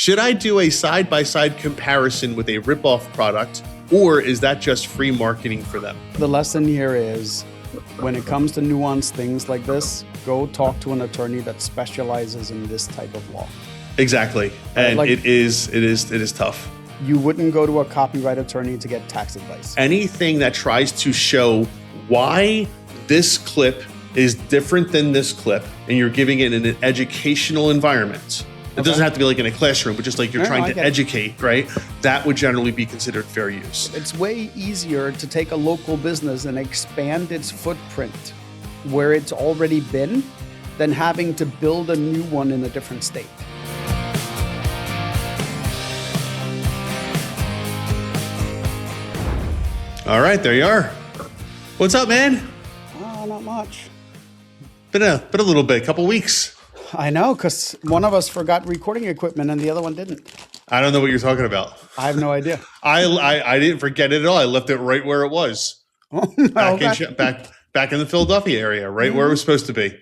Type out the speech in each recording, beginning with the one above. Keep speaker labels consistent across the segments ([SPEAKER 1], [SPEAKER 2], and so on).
[SPEAKER 1] Should I do a side-by-side comparison with a rip-off product, or is that just free marketing for them?
[SPEAKER 2] The lesson here is, when it comes to nuanced things like this, go talk to an attorney that specializes in this type of law.
[SPEAKER 1] Exactly. And
[SPEAKER 2] Like,
[SPEAKER 1] it is tough.
[SPEAKER 2] You wouldn't go to a copyright attorney to get tax advice.
[SPEAKER 1] Anything that tries to show why this clip is different than this clip, and you're giving it in an educational environment. It doesn't have to be like in a classroom, but just like you're trying to educate, right? That would generally be considered fair use.
[SPEAKER 2] It's way easier to take a local business and expand its footprint where it's already been than having to build a new one in a different state.
[SPEAKER 1] All right, there you are. What's up, man?
[SPEAKER 2] Oh, not much.
[SPEAKER 1] Been a little bit, a couple weeks.
[SPEAKER 2] I know, because one of us forgot recording equipment and the other one didn't.
[SPEAKER 1] I don't know what you're talking about.
[SPEAKER 2] I have no idea.
[SPEAKER 1] I didn't forget it at all. I left it right where it was. Back in the Philadelphia area, right where it was supposed to be.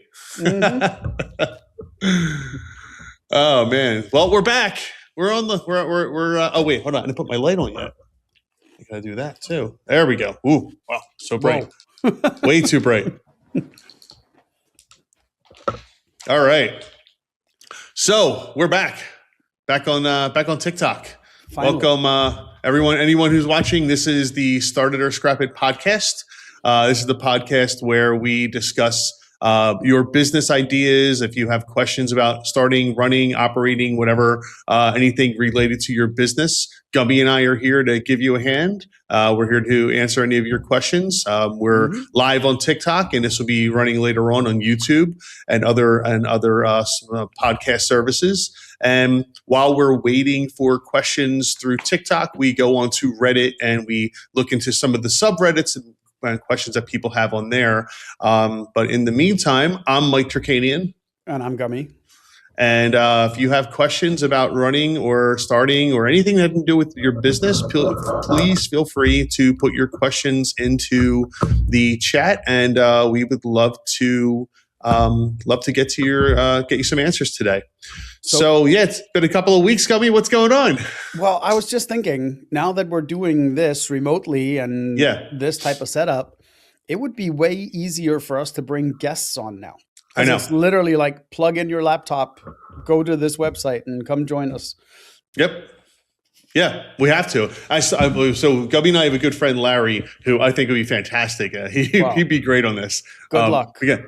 [SPEAKER 1] Oh man. Well, we're back. We're on the oh wait, hold on. I didn't put my light on yet. I gotta do that too. There we go. Ooh, wow, so bright. Way too bright. All right. So we're back on TikTok.
[SPEAKER 2] Finally.
[SPEAKER 1] Welcome, everyone, anyone who's watching. This is the Start It or Scrap It podcast. This is the podcast where we discuss your business ideas. If you have questions about starting, running, operating, whatever, anything related to your business, Gummi and I are here to give you a hand. We're here to answer any of your questions. We're live on TikTok, and this will be running later on YouTube and other podcast services. And while we're waiting for questions through TikTok, we go on to Reddit and we look into some of the subreddits and questions that people have on there. But in the meantime, I'm Mike Terkanian.
[SPEAKER 2] And I'm Gummi.
[SPEAKER 1] And if you have questions about running or starting or anything that can do with your business, please feel free to put your questions into the chat, and we would love to get to get you some answers today. So yeah, it's been a couple of weeks, Gummi. What's going on?
[SPEAKER 2] Well, I was just thinking, now that we're doing this remotely and this type of setup, it would be way easier for us to bring guests on now.
[SPEAKER 1] I know.
[SPEAKER 2] It's literally like plug in your laptop, go to this website, and come join us.
[SPEAKER 1] Yep. Yeah, we have to. So Gummi and I have a good friend, Larry, who I think would be fantastic. He'd be great on this.
[SPEAKER 2] Good luck.
[SPEAKER 1] Again,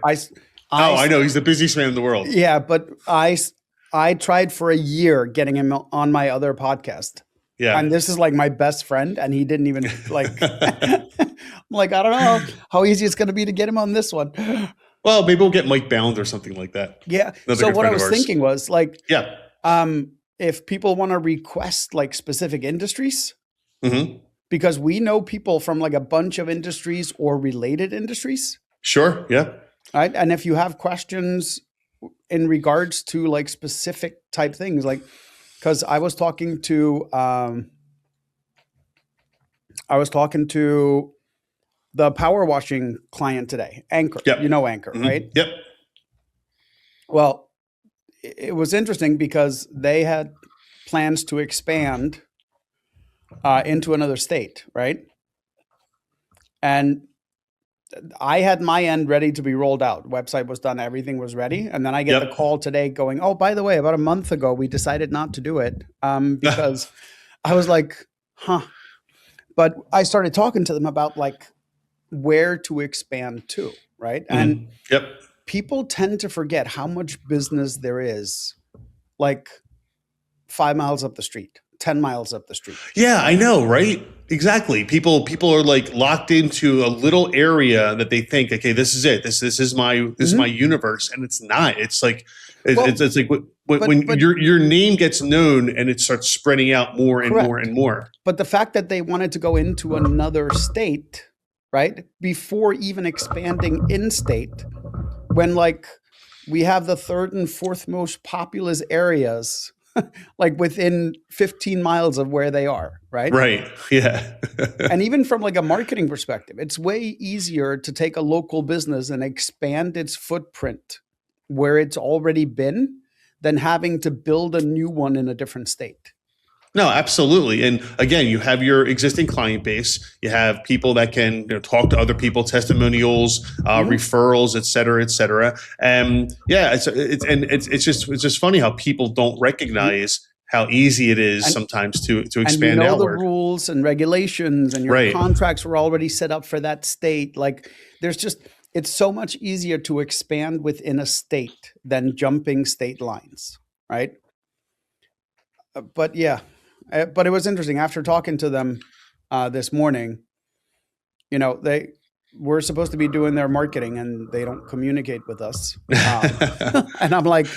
[SPEAKER 1] I know. He's the busiest man in the world.
[SPEAKER 2] Yeah, but I tried for a year getting him on my other podcast.
[SPEAKER 1] Yeah.
[SPEAKER 2] And this is like my best friend, and he didn't even like, I'm like, I don't know how easy it's going to be to get him on this one.
[SPEAKER 1] Well, maybe we'll get Mike Bound or something like that.
[SPEAKER 2] Yeah. So what I was thinking was like,
[SPEAKER 1] yeah.
[SPEAKER 2] If people want to request like specific industries,
[SPEAKER 1] mm-hmm.
[SPEAKER 2] because we know people from like a bunch of industries or related industries.
[SPEAKER 1] Sure. Yeah.
[SPEAKER 2] Right. And if you have questions in regards to like specific type things, like, because I was talking to the power washing client today, Anchor.
[SPEAKER 1] Yep.
[SPEAKER 2] You know Anchor,
[SPEAKER 1] mm-hmm.
[SPEAKER 2] right?
[SPEAKER 1] Yep.
[SPEAKER 2] Well, it was interesting because they had plans to expand into another state, right? And I had my end ready to be rolled out. Website was done. Everything was ready. And then I get the call today going, oh, by the way, about a month ago, we decided not to do it because I was like, huh. But I started talking to them about like where to expand to, right? And people tend to forget how much business there is like 5 miles up the street, 10 miles up the street.
[SPEAKER 1] Yeah, I know, right? Exactly. People are like locked into a little area that they think, okay, this is it. This is my is my universe, and it's not. It's like it's like when your name gets known and it starts spreading out more and more and more.
[SPEAKER 2] But the fact that they wanted to go into another state, right, before even expanding in state, when like we have the third and fourth most populous areas like within 15 miles of where they are, right?
[SPEAKER 1] Right. Yeah.
[SPEAKER 2] And even from like a marketing perspective, it's way easier to take a local business and expand its footprint where it's already been than having to build a new one in a different state.
[SPEAKER 1] No, absolutely. And again, you have your existing client base. You have people that can talk to other people, testimonials, referrals, et cetera, et cetera. And yeah, it's just funny how people don't recognize how easy it is sometimes to expand outward.
[SPEAKER 2] The rules and regulations and your contracts were already set up for that state. Like it's so much easier to expand within a state than jumping state lines, right? But it was interesting after talking to them this morning. They were supposed to be doing their marketing and they don't communicate with us. And I'm like,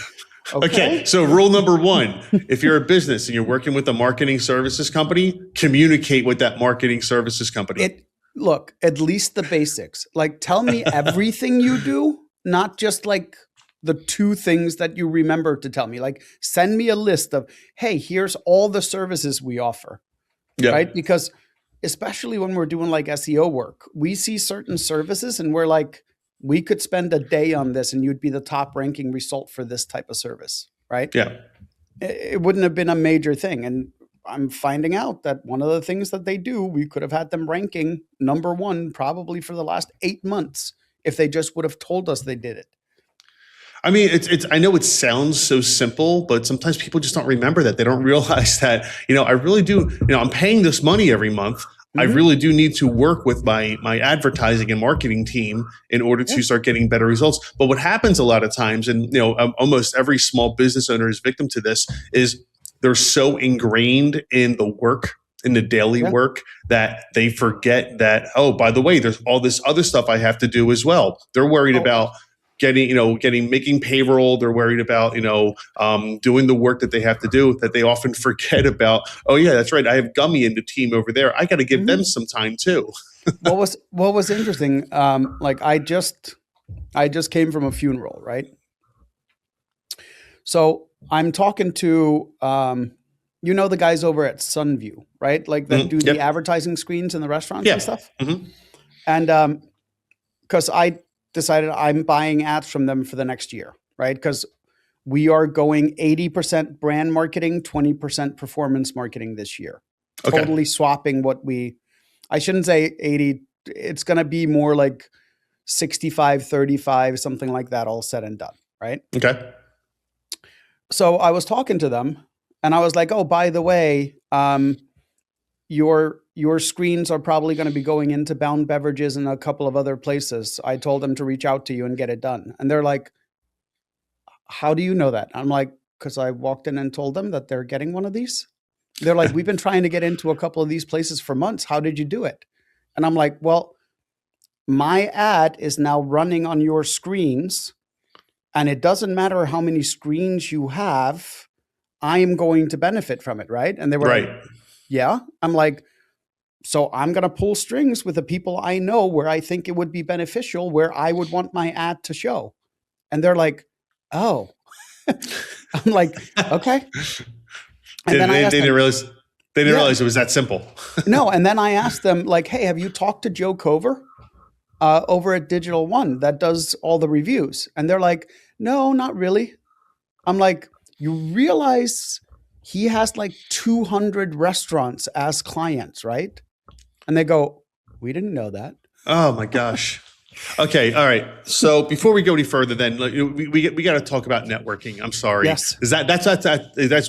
[SPEAKER 2] okay.
[SPEAKER 1] So rule number 1, if you're a business and you're working with a marketing services company, communicate with that marketing services company.
[SPEAKER 2] Look, at least the basics. Like, tell me everything you do, not just like the 2 things that you remember to tell me. Like, send me a list of, hey, here's all the services we offer, right? Because especially when we're doing like SEO work, we see certain services and we're like, we could spend a day on this and you'd be the top ranking result for this type of service, right?
[SPEAKER 1] Yeah.
[SPEAKER 2] It wouldn't have been a major thing. And I'm finding out that one of the things that they do, we could have had them ranking number 1 probably for the last 8 months if they just would have told us they did it.
[SPEAKER 1] I mean, I know it sounds so simple, but sometimes people just don't remember that. They don't realize that, I really do, I'm paying this money every month. I really do need to work with my advertising and marketing team in order to start getting better results. But what happens a lot of times, and almost every small business owner is victim to this, is they're so ingrained in the work, in the daily work, that they forget that, oh, by the way, there's all this other stuff I have to do as well. They're worried about making payroll. They're worried about, doing the work that they have to do, that they often forget about. Oh yeah, that's right. I have Gummi and the team over there. I got to give them some time too.
[SPEAKER 2] What was interesting? Like I just came from a funeral, right? So I'm talking to, the guys over at Sunview, right? Like that do the advertising screens in the restaurants and stuff. And because I decided I'm buying ads from them for the next year, right? Because we are going 80% brand marketing, 20% performance marketing this year. Okay. Totally swapping I shouldn't say 80, it's going to be more like 65, 35, something like that, all said and done, right?
[SPEAKER 1] Okay.
[SPEAKER 2] So I was talking to them and I was like, oh, by the way, your screens are probably going to be going into Bound Beverages and a couple of other places. I told them to reach out to you and get it done. And they're like, how do you know that? I'm like, because I walked in and told them that they're getting one of these. They're like, we've been trying to get into a couple of these places for months. How did you do it? And I'm like, well, my ad is now running on your screens and it doesn't matter how many screens you have. I am going to benefit from it, right? And they were like, yeah. I'm like, so I'm going to pull strings with the people I know where I think it would be beneficial, where I would want my ad to show. And they're like, oh. I'm like, okay. And
[SPEAKER 1] they didn't realize it was that simple.
[SPEAKER 2] No. And then I asked them like, hey, have you talked to Joe Cover over at Digital One that does all the reviews? And they're like, no, not really. I'm like, you realize he has like 200 restaurants as clients, right? And they go, we didn't know that.
[SPEAKER 1] Oh my gosh. Okay. All right. So before we go any further, then we got to talk about networking. I'm sorry.
[SPEAKER 2] Yes.
[SPEAKER 1] That's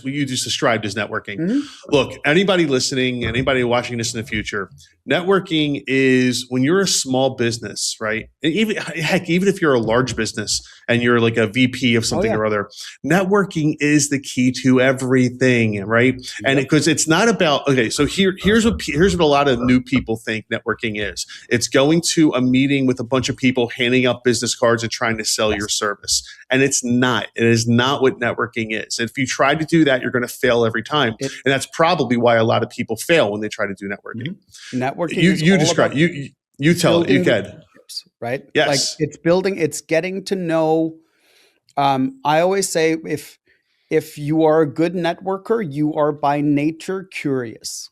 [SPEAKER 1] what you just described as networking. Mm-hmm. Look, anybody listening, anybody watching this in the future, networking is when you're a small business, right? Even if you're a large business and you're like a VP of something or other, networking is the key to everything, right? Yep. And because it's not about, so here's what a lot of new people think networking is. It's going to a meeting with a bunch of people, handing out business cards and trying to sell your service. And it's not. It is not what networking is. If you try to do that, you're going to fail every time. And that's probably why a lot of people fail when they try to do networking.
[SPEAKER 2] Mm-hmm. Networking
[SPEAKER 1] you describe you tell it. You can.
[SPEAKER 2] Right?
[SPEAKER 1] Yes.
[SPEAKER 2] Like it's getting to know. I always say if you are a good networker, you are by nature curious,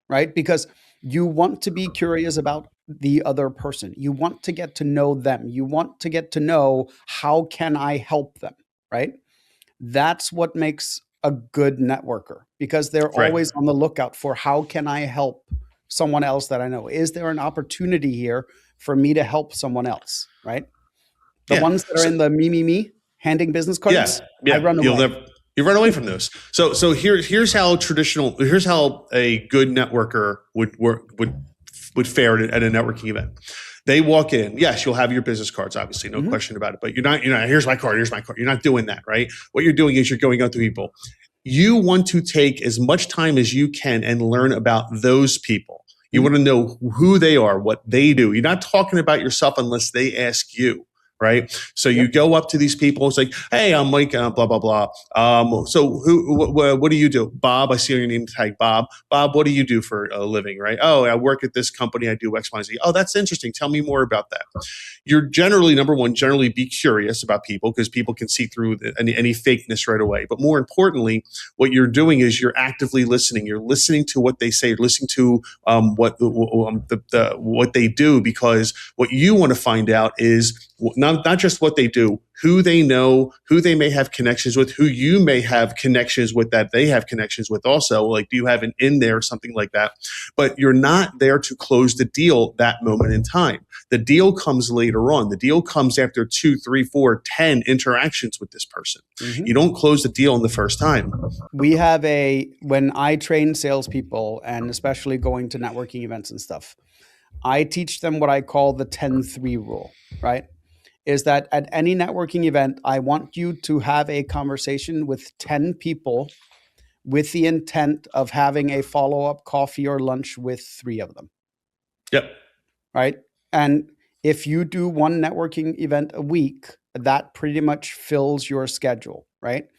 [SPEAKER 2] right? Because you want to be curious about the other person. You want to get to know them. You want to get to know how can I help them, right? That's what makes a good networker, because they're
[SPEAKER 1] Right.
[SPEAKER 2] always on the lookout for, how can I help someone else that I know? Is there an opportunity here for me to help someone else? Right. The
[SPEAKER 1] Yeah.
[SPEAKER 2] ones that are in the me, handing business
[SPEAKER 1] Yeah.
[SPEAKER 2] cards, I
[SPEAKER 1] Yeah.
[SPEAKER 2] run away.
[SPEAKER 1] You run away from those. So here's how a good networker would fare at a networking event. They walk in. Yes, you'll have your business cards, obviously, no question about it. But you're not. Here's my card. Here's my card. You're not doing that, right? What you're doing is you're going out to people. You want to take as much time as you can and learn about those people. You want to know who they are, what they do. You're not talking about yourself unless they ask you. Right. So you go up to these people. It's like, hey, I'm Mike, blah, blah, blah. So what do you do? Bob, I see your name tag, Bob. Bob, what do you do for a living? Right. Oh, I work at this company. I do X, Y, Z. Oh, that's interesting. Tell me more about that. You're generally, number one, generally be curious about people, because people can see through any fakeness right away. But more importantly, what you're doing is you're actively listening. You're listening to what they say. You're listening to what they do, because what you want to find out is not just what they do, who they know, who they may have connections with, who you may have connections with that they have connections with also. Like, do you have an in there or something like that? But you're not there to close the deal that moment in time. The deal comes later on. The deal comes after 2, 3, 4, 10 interactions with this person. You don't close the deal in the first time.
[SPEAKER 2] We have when I train salespeople, and especially going to networking events and stuff, I teach them what I call the 10-3 rule, right? Is that at any networking event, I want you to have a conversation with 10 people with the intent of having a follow-up coffee or lunch with 3 of them.
[SPEAKER 1] Yep.
[SPEAKER 2] Right. And if you do one networking event a week, that pretty much fills your schedule, right?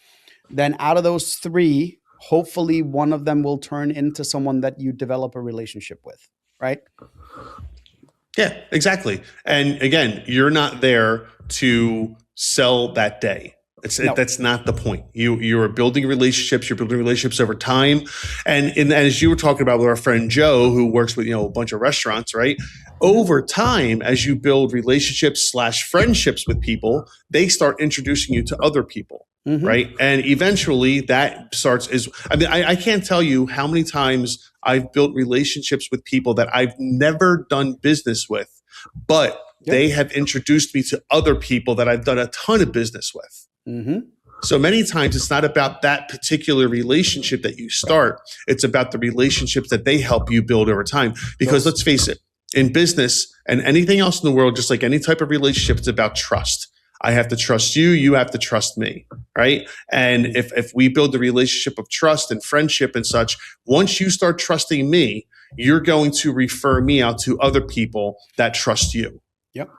[SPEAKER 2] Then out of those 3, hopefully one of them will turn into someone that you develop a relationship with, right?
[SPEAKER 1] Yeah, exactly. And again, you're not there to sell that day. That's not the point. You're building relationships. You're building relationships over time. And as you were talking about with our friend Joe, who works with a bunch of restaurants, right? Over time, as you build relationships / friendships with people, they start introducing you to other people. Right. And eventually that starts I can't tell you how many times I've built relationships with people that I've never done business with, but they have introduced me to other people that I've done a ton of business with. So many times it's not about that particular relationship that you start. It's about the relationships that they help you build over time. Because let's face it, in business and anything else in the world, just like any type of relationship, it's about trust. I have to trust you. You have to trust me, right? And if we build the relationship of trust and friendship and such, once you start trusting me, you're going to refer me out to other people that trust you.
[SPEAKER 2] Yep.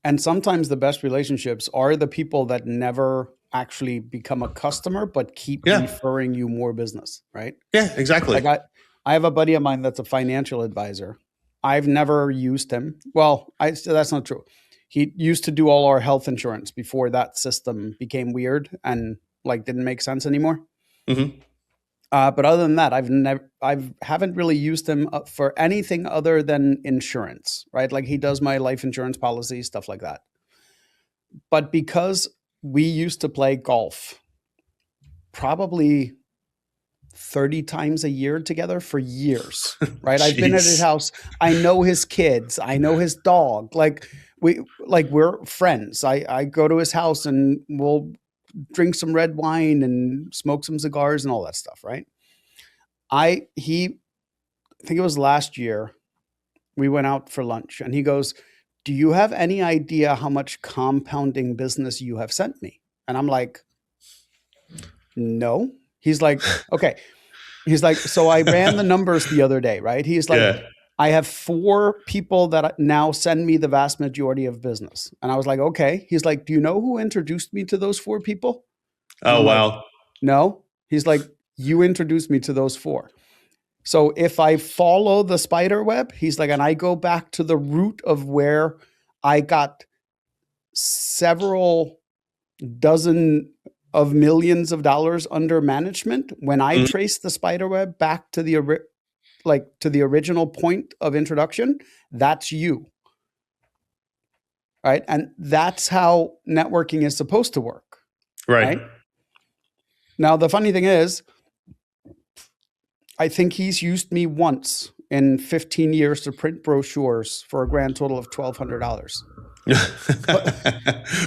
[SPEAKER 2] And sometimes the best relationships are the people that never actually become a customer, but keep referring you more business, right?
[SPEAKER 1] Yeah, exactly.
[SPEAKER 2] Like I have a buddy of mine that's a financial advisor. I've never used him. Well, that's not true. He used to do all our health insurance before that system became weird and didn't make sense anymore. But other than that, I haven't really used him for anything other than insurance, right? Like he does my life insurance policy, stuff like that. But because we used to play golf probably 30 times a year together for years, right? I've been at his house. I know his kids. I know his dog. We're friends. I go to his house and we'll drink some red wine and smoke some cigars and all that stuff, right? I think it was last year, we went out for lunch and he goes, "Do you have any idea how much compounding business you have sent me?" And I'm like, "No." He's like, "Okay." He's like, "So I ran the numbers the other day," right? He's like, "I have 4 people that now send me the vast majority of business." And I was like, "Okay." He's like, "Do you know who introduced me to those 4 people?" And I'm
[SPEAKER 1] wow.
[SPEAKER 2] like, "No." He's like, "You introduced me to those 4. So if I follow the spider web," he's like, "and I go back to the root of where I got several dozen of millions of dollars under management, when I trace the spider web back to the original point of introduction, that's you." Right? And that's how networking is supposed to work.
[SPEAKER 1] Right.
[SPEAKER 2] Now, the funny thing is, I think he's used me once in 15 years to print brochures for a grand total of $1,200.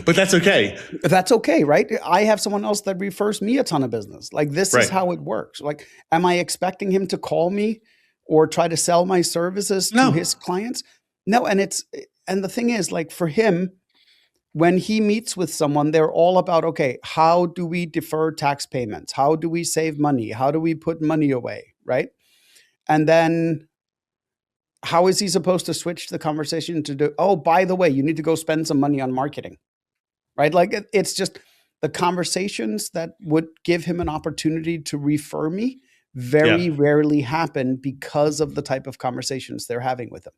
[SPEAKER 1] But that's okay.
[SPEAKER 2] That's okay, right? I have someone else that refers me a ton of business. Like, this is
[SPEAKER 1] Right.
[SPEAKER 2] how it works. Like, am I expecting him to call me or try to sell my services to
[SPEAKER 1] No.
[SPEAKER 2] his clients? No. And the thing is, like, for him, when he meets with someone, they're all about, okay, how do we defer tax payments? How do we save money? How do we put money away? Right. And then how is he supposed to switch the conversation to do, oh, by the way, you need to go spend some money on marketing, right? Like, it's just the conversations that would give him an opportunity to refer me very rarely happen because of the type of conversations they're having with him.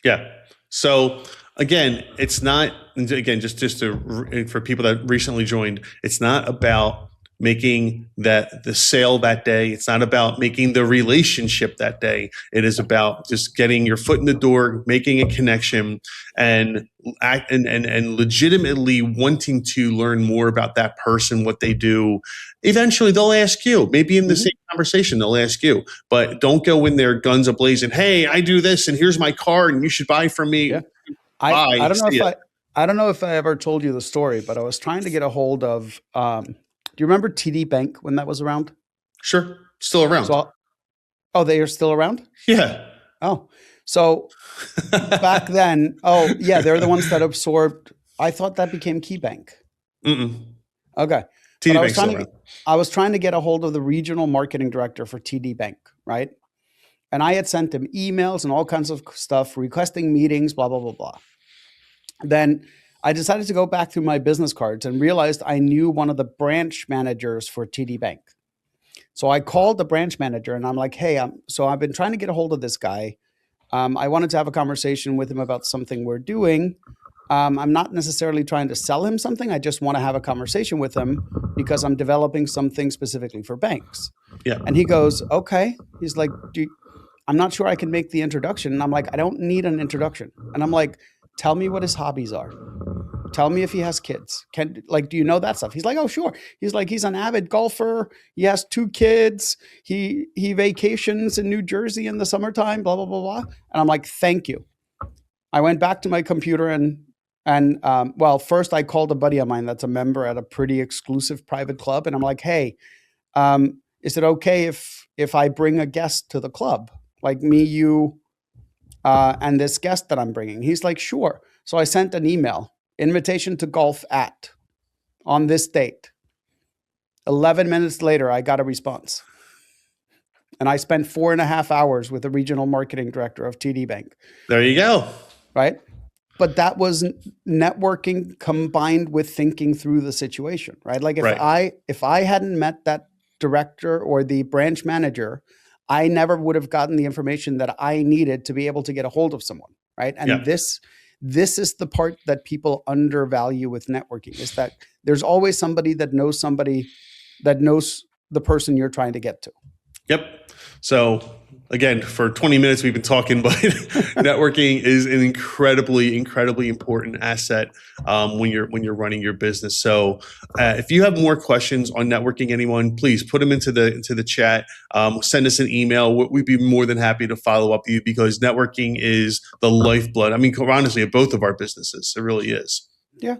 [SPEAKER 1] Yeah. So again, it's not, again, just to, for people that recently joined, it's not about making the sale that day. It's not about making the relationship that day. It is about just getting your foot in the door, making a connection, and legitimately wanting to learn more about that person, what they do. Eventually they'll ask you, maybe in the same conversation, they'll ask you, but don't go in there guns a-blazing. Hey, I do this and here's my card and you should buy from me.
[SPEAKER 2] Yeah.
[SPEAKER 1] Bye.
[SPEAKER 2] I don't know if I ever told you the story, but I was trying to get a hold of, do you remember TD Bank when that was around?
[SPEAKER 1] Sure. Still around.
[SPEAKER 2] Oh, they are still around?
[SPEAKER 1] Yeah.
[SPEAKER 2] Oh, so back then, oh yeah, they're the ones that absorbed. I thought that became KeyBank. Okay.
[SPEAKER 1] TD Bank's still around.
[SPEAKER 2] I was trying to get a hold of the regional marketing director for TD Bank, right? And I had sent him emails and all kinds of stuff requesting meetings, blah, blah, blah, blah. Then I decided to go back through my business cards and realized I knew one of the branch managers for TD Bank. So I called the branch manager and I'm like, hey, so I've been trying to get a hold of this guy. I wanted to have a conversation with him about something we're doing. I'm not necessarily trying to sell him something. I just want to have a conversation with him because I'm developing something specifically for banks.
[SPEAKER 1] Yeah.
[SPEAKER 2] And he goes, okay. He's like, I'm not sure I can make the introduction. And I'm like, I don't need an introduction. And I'm like, tell me what his hobbies are. Tell me if he has kids. Do you know that stuff? He's like, oh, sure. He's like, he's an avid golfer. He has 2 kids. He vacations in New Jersey in the summertime, blah, blah, blah, blah. And I'm like, thank you. I went back to my computer and first I called a buddy of mine that's a member at a pretty exclusive private club. And I'm like, hey, is it okay if I bring a guest to the club? Like me, you, and this guest that I'm bringing? He's like, sure. So I sent an email, invitation to golf on this date. 11 minutes later, I got a response. And I spent 4.5 hours with the regional marketing director of TD Bank.
[SPEAKER 1] There you go.
[SPEAKER 2] Right? But that was networking combined with thinking through the situation, right? Like if I hadn't met that director or the branch manager, I never would have gotten the information that I needed to be able to get a hold of someone, right? And this is the part that people undervalue with networking, is that there's always somebody that knows the person you're trying to get to.
[SPEAKER 1] Yep. So again, for 20 minutes we've been talking, but networking is an incredibly, incredibly important asset when you're running your business. So if you have more questions on networking, anyone, please put them into the chat. Send us an email. We'd be more than happy to follow up with you, because networking is the lifeblood. I mean, honestly, of both of our businesses, it really is.
[SPEAKER 2] Yeah.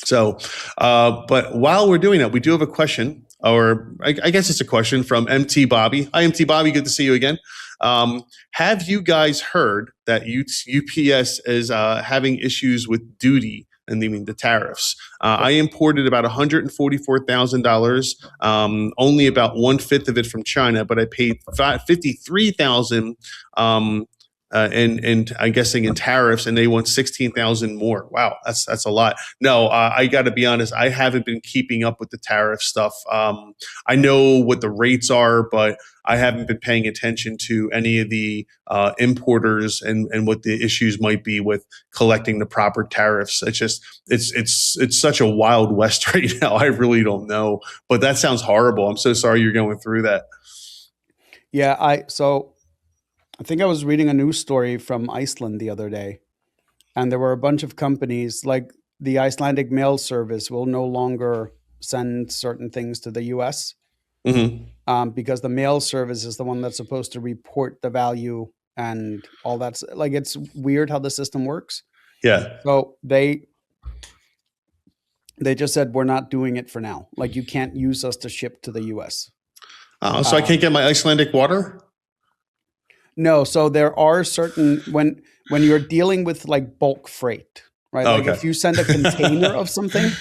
[SPEAKER 1] So, but while we're doing that, we do have a question, or I guess it's a question from MT Bobby. Hi, MT Bobby. Good to see you again. Have you guys heard that UPS is having issues with duty, and I mean the tariffs? I imported about $144,000, only about 1/5 of it from China, but I paid $53,000 and I'm guessing in tariffs, and they want 16,000 more. Wow, that's a lot. No, I got to be honest, I haven't been keeping up with the tariff stuff. I know what the rates are, but I haven't been paying attention to any of the importers and what the issues might be with collecting the proper tariffs. It's just it's such a wild west right now. I really don't know, but that sounds horrible. I'm so sorry you're going through that.
[SPEAKER 2] Yeah, I think I was reading a news story from Iceland the other day, and there were a bunch of companies, like the Icelandic mail service will no longer send certain things to the US,
[SPEAKER 1] Mm-hmm.
[SPEAKER 2] because the mail service is the one that's supposed to report the value and all that. Like, it's weird how the system works.
[SPEAKER 1] Yeah.
[SPEAKER 2] So they just said, we're not doing it for now. Like, you can't use us to ship to the US.
[SPEAKER 1] So I can't get my Icelandic water?
[SPEAKER 2] No. So there are certain, when you're dealing with like bulk freight, right? Like,
[SPEAKER 1] Okay.
[SPEAKER 2] if you send a container of something,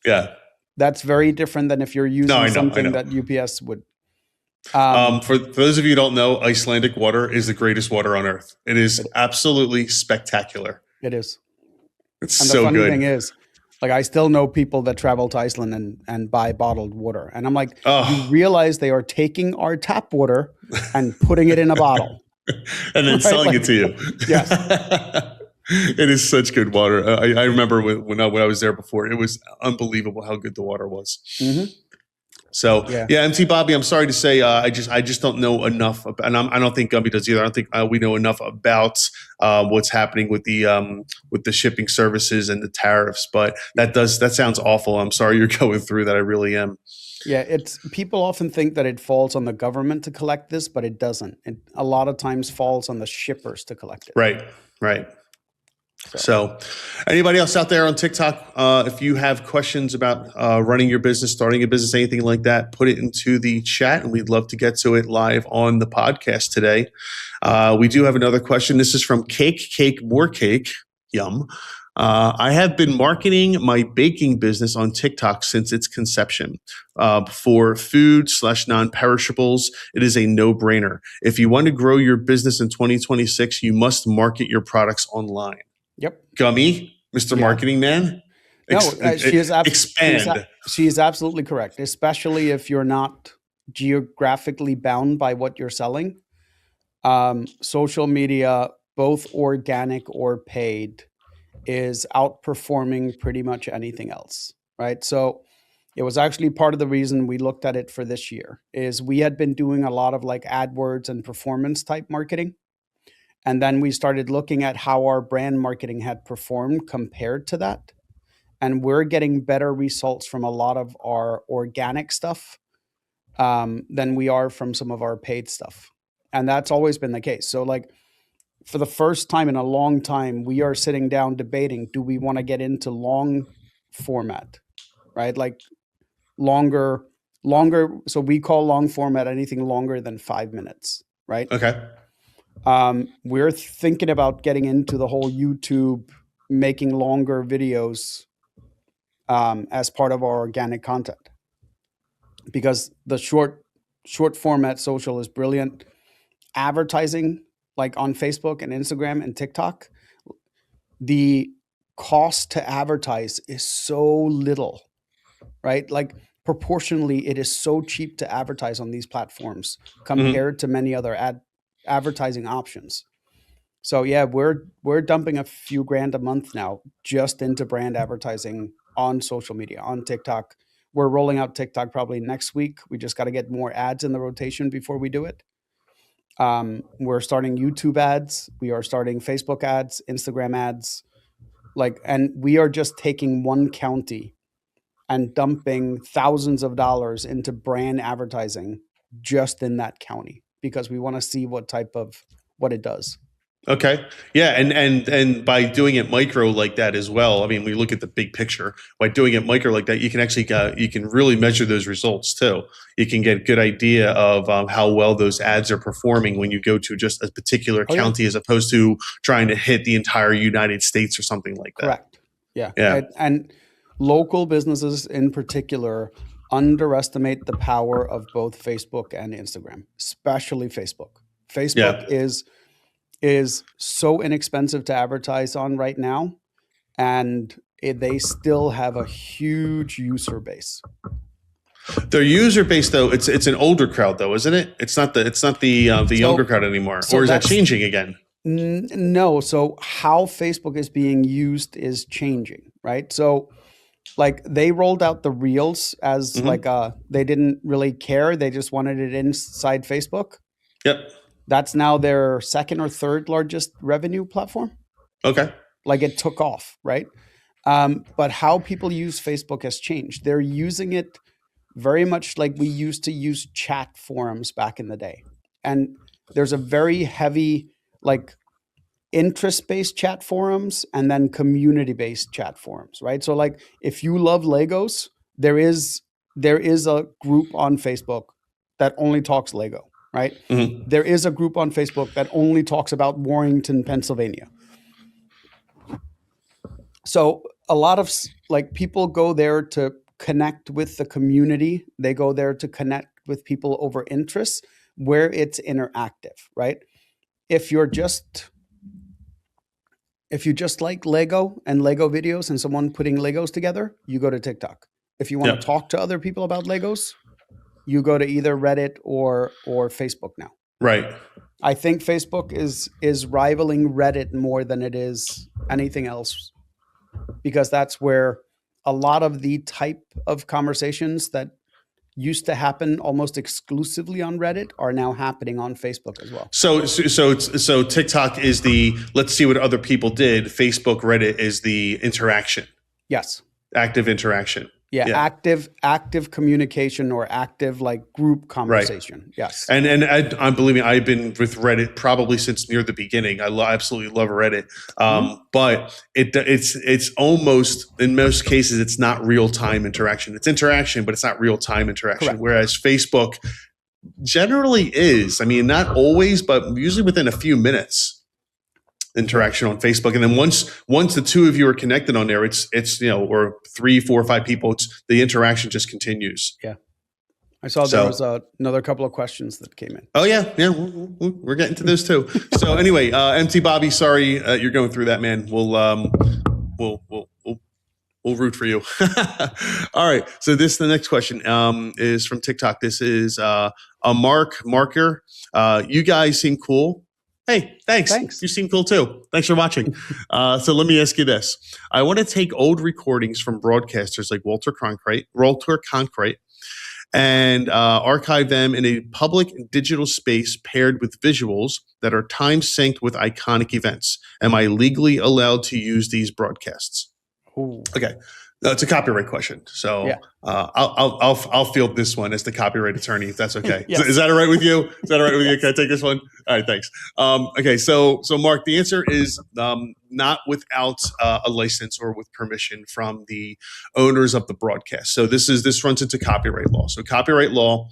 [SPEAKER 1] Yeah.
[SPEAKER 2] that's very different than if you're using
[SPEAKER 1] I know.
[SPEAKER 2] something that UPS would.
[SPEAKER 1] For those of you who don't know, Icelandic water is the greatest water on earth. It is absolutely spectacular.
[SPEAKER 2] It is.
[SPEAKER 1] It's
[SPEAKER 2] And the
[SPEAKER 1] so
[SPEAKER 2] funny
[SPEAKER 1] good.
[SPEAKER 2] thing is, like, I still know people that travel to Iceland and buy bottled water. And I'm like, you realize they are taking our tap water and putting it in a bottle.
[SPEAKER 1] And then selling it to you.
[SPEAKER 2] Yes.
[SPEAKER 1] It is such good water. I remember when I was there before, it was unbelievable how good the water was.
[SPEAKER 2] Mm-hmm.
[SPEAKER 1] So yeah, MT Bobby, I'm sorry to say, I just don't know enough, and I don't think Gummi does either. I don't think we know enough about what's happening with the shipping services and the tariffs. But that sounds awful. I'm sorry you're going through that. I really am.
[SPEAKER 2] Yeah, people often think that it falls on the government to collect this, but it doesn't. It a lot of times falls on the shippers to collect it.
[SPEAKER 1] Right. So anybody else out there on TikTok, if you have questions about running your business, starting a business, anything like that, put it into the chat, and we'd love to get to it live on the podcast today. We do have another question. This is from Cake, More Cake. Yum. I have been marketing my baking business on TikTok since its conception. For food / non-perishables, it is a no-brainer. If you want to grow your business in 2026, you must market your products online.
[SPEAKER 2] Yep.
[SPEAKER 1] Gummi, Mr. Marketing Man.
[SPEAKER 2] Expand. She is absolutely correct, especially if you're not geographically bound by what you're selling. Social media, both organic or paid, is outperforming pretty much anything else, right? So it was actually part of the reason we looked at it for this year is we had been doing a lot of like AdWords and performance type marketing. And then we started looking at how our brand marketing had performed compared to that. And we're getting better results from a lot of our organic stuff than we are from some of our paid stuff. And that's always been the case. So like for the first time in a long time, we are sitting down debating, do we want to get into long format, right? Like longer. So we call long format anything longer than 5 minutes, right?
[SPEAKER 1] Okay.
[SPEAKER 2] We're thinking about getting into the whole YouTube, making longer videos as part of our organic content, because the short format social is brilliant. Advertising, like on Facebook and Instagram and TikTok, the cost to advertise is so little, right? Like proportionally, it is so cheap to advertise on these platforms compared to many other advertising options. So yeah, we're dumping a few grand a month now just into brand advertising on social media, on TikTok. We're rolling out TikTok probably next week. We just got to get more ads in the rotation before we do it. We're starting YouTube ads. We are starting Facebook ads, Instagram ads, and we are just taking one county and dumping thousands of dollars into brand advertising just in that county because we want to see what it does.
[SPEAKER 1] Okay. Yeah. And by doing it micro like that as well, I mean, we look at the big picture. By doing it micro like that, you can actually, you can really measure those results too. You can get a good idea of how well those ads are performing when you go to just a particular county as opposed to trying to hit the entire United States or something like that.
[SPEAKER 2] Correct. Yeah. And local businesses in particular underestimate the power of both Facebook and Instagram, especially Facebook. Facebook is so inexpensive to advertise on right now, and they still have a huge user base.
[SPEAKER 1] Their user base, though, it's an older crowd, though, isn't it? It's not the younger crowd anymore, or is that changing again?
[SPEAKER 2] No. So how Facebook is being used is changing, right? So like they rolled out the Reels as they didn't really care. They just wanted it inside Facebook.
[SPEAKER 1] Yep.
[SPEAKER 2] That's now their second or third largest revenue platform.
[SPEAKER 1] Okay.
[SPEAKER 2] Like it took off, right? But how people use Facebook has changed. They're using it very much like we used to use chat forums back in the day. And there's a very heavy, like, interest-based chat forums and then community-based chat forums, right? So like if you love Legos, there is a group on Facebook that only talks Lego, right?
[SPEAKER 1] Mhm.
[SPEAKER 2] There is a group on Facebook that only talks about Warrington, Pennsylvania. So a lot of like people go there to connect with the community. They go there to connect with people over interests where it's interactive, right? If you just like Lego and Lego videos and someone putting Legos together, you go to TikTok. If you want to talk to other people about Legos, you go to either Reddit or Facebook now.
[SPEAKER 1] Right.
[SPEAKER 2] I think Facebook is rivaling Reddit more than it is anything else, because that's where a lot of the type of conversations that used to happen almost exclusively on Reddit are now happening on Facebook as well.
[SPEAKER 1] So TikTok is the let's see what other people did. Facebook, Reddit is the interaction.
[SPEAKER 2] Yes.
[SPEAKER 1] Active interaction.
[SPEAKER 2] Yeah. Active communication or active like group conversation. Right. Yes.
[SPEAKER 1] And I'm believing I've been with Reddit probably since near the beginning. I absolutely love Reddit. But it's almost, in most cases, it's not real time interaction. It's interaction, but it's not real time interaction. Correct. Whereas Facebook generally is. I mean, not always, but usually within a few minutes. Interaction on Facebook, and then once the two of you are connected on there, it's or 3, 4, 5 people, the interaction just continues.
[SPEAKER 2] Yeah, I saw there was another couple of questions that came in.
[SPEAKER 1] Oh yeah, we're getting to those too. So anyway, MT Bobby, sorry you're going through that, man. We'll root for you. All right. So the next question is from TikTok. This is a marker. You guys seem cool. Hey, thanks. You seem cool too. Thanks for watching. So let me ask you this. I want to take old recordings from broadcasters like Walter Cronkite and archive them in a public digital space paired with visuals that are time synced with iconic events. Am I legally allowed to use these broadcasts?
[SPEAKER 2] Ooh.
[SPEAKER 1] Okay. It's a copyright question. So yeah. I'll field this one as the copyright attorney, if that's okay. Yes. Is that all right with you? Is that all right with you? Can I take this one? All right, thanks. Okay, so Mark, the answer is not without a license or with permission from the owners of the broadcast. So this runs into copyright law. So copyright law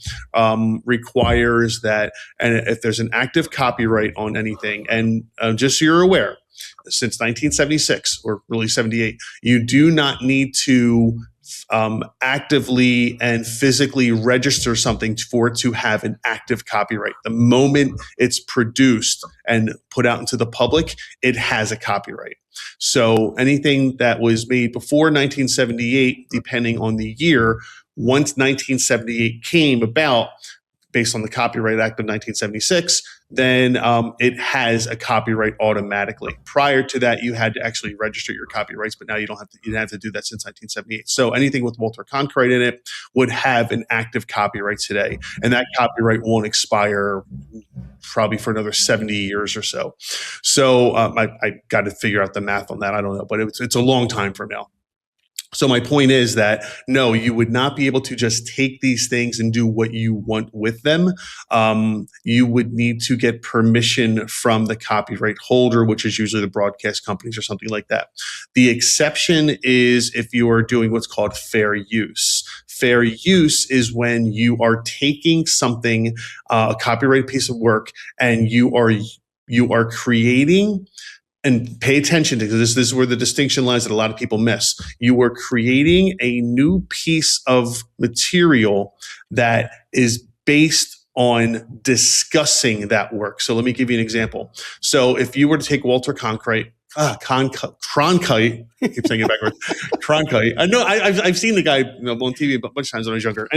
[SPEAKER 1] requires that, and if there's an active copyright on anything, and just so you're aware, since 1976 or really 78, you do not need to actively and physically register something for it to have an active copyright. The moment it's produced and put out into the public, it has a copyright. So anything that was made before 1978, depending on the year, once 1978 came about, based on the Copyright Act of 1976, then it has a copyright automatically. Prior to that, you had to actually register your copyrights, but now you don't have to. You didn't have to do that since 1978. So anything with Walter Cronkite in it would have an active copyright today, and that copyright won't expire probably for another 70 years or so. So I got to figure out the math on that. I don't know, but it's a long time from now. So my point is that no, you would not be able to just take these things and do what you want with them. You would need to get permission from the copyright holder, which is usually the broadcast companies or something like that. The exception is if you are doing what's called fair use. Fair use is when you are taking something, a copyrighted piece of work, and you are creating. And pay attention to this. This is where the distinction lies that a lot of people miss. You are creating a new piece of material that is based on discussing that work. So let me give you an example. So if you were to take Walter Cronkite, Cronkite, I keep saying it backwards, Cronkite. I know I've seen the guy on TV a bunch of times when I was younger.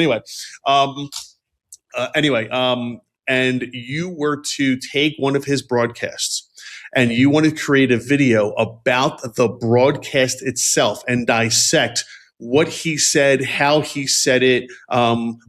[SPEAKER 1] And you were to take one of his broadcasts, and you want to create a video about the broadcast itself and dissect what he said, how he said it,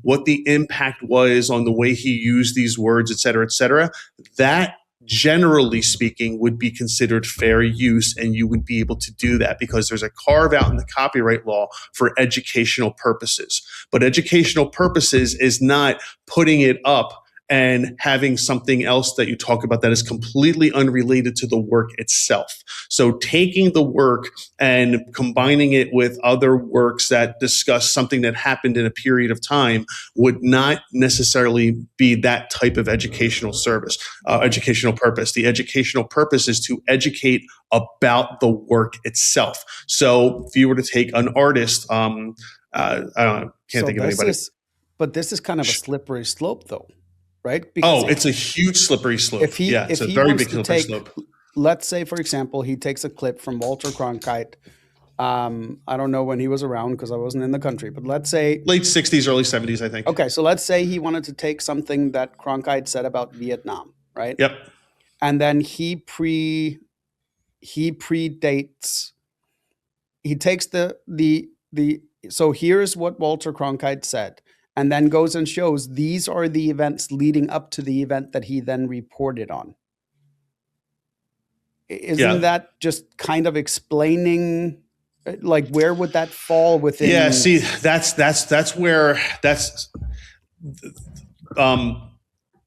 [SPEAKER 1] what the impact was on the way he used these words, et cetera, that generally speaking, would be considered fair use, and you would be able to do that because there's a carve out in the copyright law for educational purposes. But educational purposes is not putting it up and having something else that you talk about that is completely unrelated to the work itself. So taking the work and combining it with other works that discuss something that happened in a period of time would not necessarily be that type of educational service, educational purpose. The educational purpose is to educate about the work itself. So if you were to take an artist, I don't know, can't think of anybody.
[SPEAKER 2] But this is kind of a slippery slope, though. Right? Because
[SPEAKER 1] it's a huge slippery slope.
[SPEAKER 2] It's
[SPEAKER 1] a very big slippery slope.
[SPEAKER 2] Let's say, for example, he takes a clip from Walter Cronkite. I don't know when he was around because I wasn't in the country, but let's say
[SPEAKER 1] late 60s, early 70s, I think.
[SPEAKER 2] Okay, so let's say he wanted to take something that Cronkite said about Vietnam, right?
[SPEAKER 1] Yep.
[SPEAKER 2] And then he takes so here's what Walter Cronkite said. And then goes and shows these are the events leading up to the event that he then reported on. Isn't that just kind of explaining, like, where would that fall within?
[SPEAKER 1] Yeah, see, that's where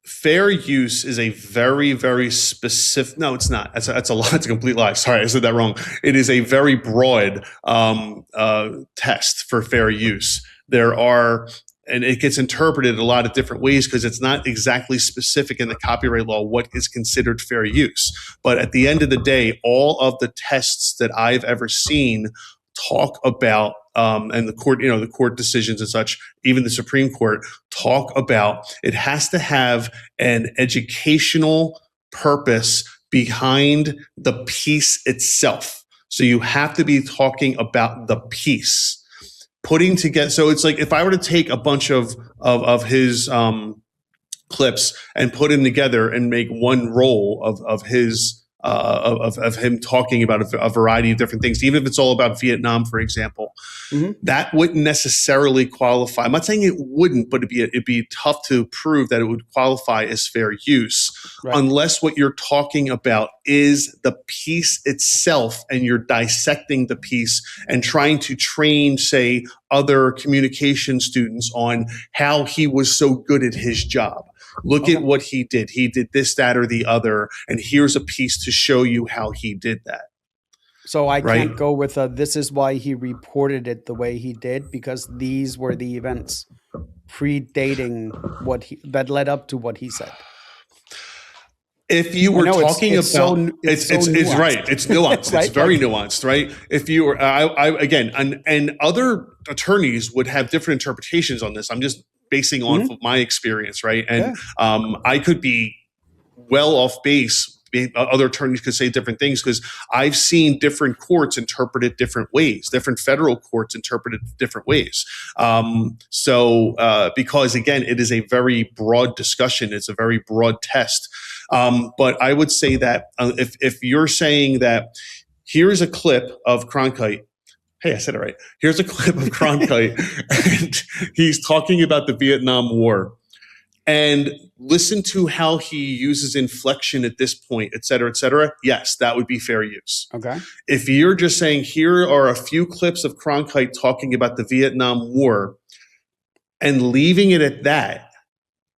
[SPEAKER 1] fair use is a very, very specific. No, it's not. That's a lot. It's a complete lie. Sorry, I said that wrong. It is a very broad test for fair use. And it gets interpreted a lot of different ways because it's not exactly specific in the copyright law what is considered fair use. But at the end of the day, all of the tests that I've ever seen talk about, and the court decisions and such, even the Supreme Court talk about, it has to have an educational purpose behind the piece itself. So you have to be talking about the piece. Putting together, so it's like if I were to take a bunch of his clips and put them together and make one roll of his of him talking about a variety of different things, even if it's all about Vietnam, for example, that wouldn't necessarily qualify. I'm not saying it wouldn't, but it'd be tough to prove that it would qualify as fair use, unless what you're talking about is the piece itself, and you're dissecting the piece and trying to train, say, other communication students on how he was so good at his job. Look at what he did. He did this, that, or the other, and here's a piece to show you how he did that.
[SPEAKER 2] So I can't go with this is why he reported it the way he did, because these were the events predating that led up to what he said.
[SPEAKER 1] If you were talking about, it's right. It's nuanced. Right? It's very nuanced, right? If you were, again, and other attorneys would have different interpretations on this. I'm just basing on my experience, right? And I could be well off base. Other attorneys could say different things because I've seen different courts interpret it different ways. Different federal courts interpret it different ways. Because again, it is a very broad discussion. It's a very broad test. But I would say that if you're saying that here's a clip of Cronkite. Hey, I said it right. Here's a clip of Cronkite, and he's talking about the Vietnam War. And listen to how he uses inflection at this point, et cetera, et cetera. Yes, that would be fair use.
[SPEAKER 2] Okay.
[SPEAKER 1] If you're just saying, here are a few clips of Cronkite talking about the Vietnam War and leaving it at that,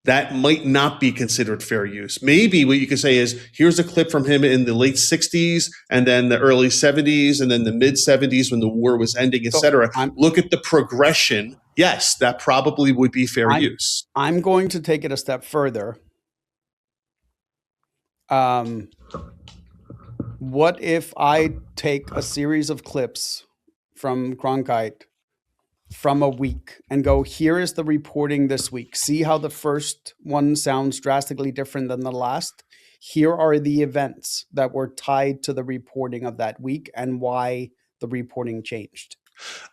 [SPEAKER 1] that might not be considered fair use. Maybe what you could say is, here's a clip from him in the late 60s and then the early 70s and then the mid 70s when the war was ending, et cetera. Look at the progression. Yes, that probably would be fair use.
[SPEAKER 2] I'm going to take it a step further. What if I take a series of clips from Cronkite from a week and go, here is the reporting this week. See how the first one sounds drastically different than the last? Here are the events that were tied to the reporting of that week and why the reporting changed.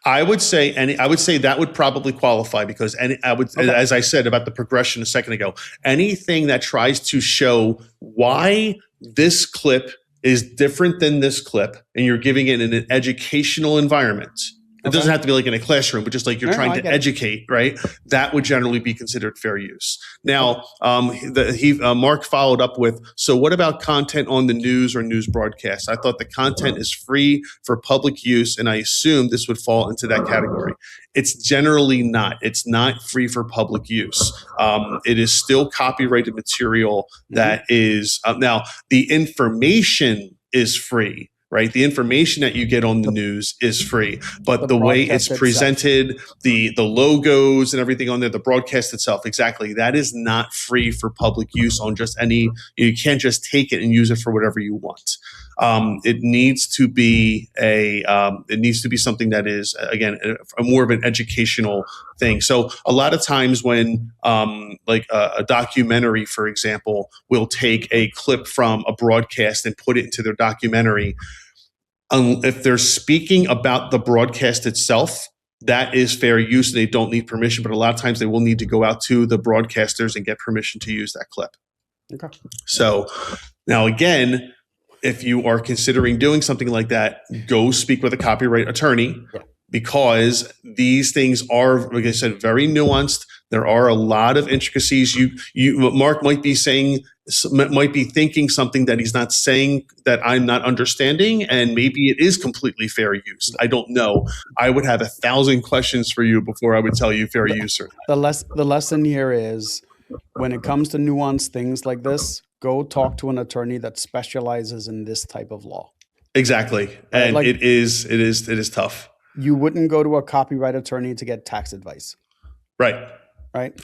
[SPEAKER 1] I would say that would probably qualify because as I said about the progression a second ago, anything that tries to show why this clip is different than this clip and you're giving it in an educational environment. It doesn't have to be like in a classroom, but just like you're trying to educate, right? That would generally be considered fair use. Now, Mark followed up with, so what about content on the news or news broadcasts? I thought the content is free for public use, and I assume this would fall into that category. It's generally not. It's not free for public use. It is still copyrighted material that is, now the information is free. Right. The information that you get on the news is free, but the way it's presented, the logos and everything on there, the broadcast itself, exactly. That is not free for public use on just any, you can't just take it and use it for whatever you want. It needs to be something that is, again, a more of an educational thing. So a lot of times when like a documentary, for example, will take a clip from a broadcast and put it into their documentary, if they're speaking about the broadcast itself, that is fair use. They don't need permission, but a lot of times they will need to go out to the broadcasters and get permission to use that clip. Okay. So now again, if you are considering doing something like that, go speak with a copyright attorney, because these things are, like I said, very nuanced. There are a lot of intricacies. Mark might be thinking something that he's not saying that I'm not understanding, and maybe it is completely fair use. I don't know. I would have 1,000 questions for you before I would tell you fair use or not.
[SPEAKER 2] The lesson here is, when it comes to nuanced things like this, go talk to an attorney that specializes in this type of law.
[SPEAKER 1] Exactly. And like, it is tough.
[SPEAKER 2] You wouldn't go to a copyright attorney to get tax advice.
[SPEAKER 1] Right.
[SPEAKER 2] Right.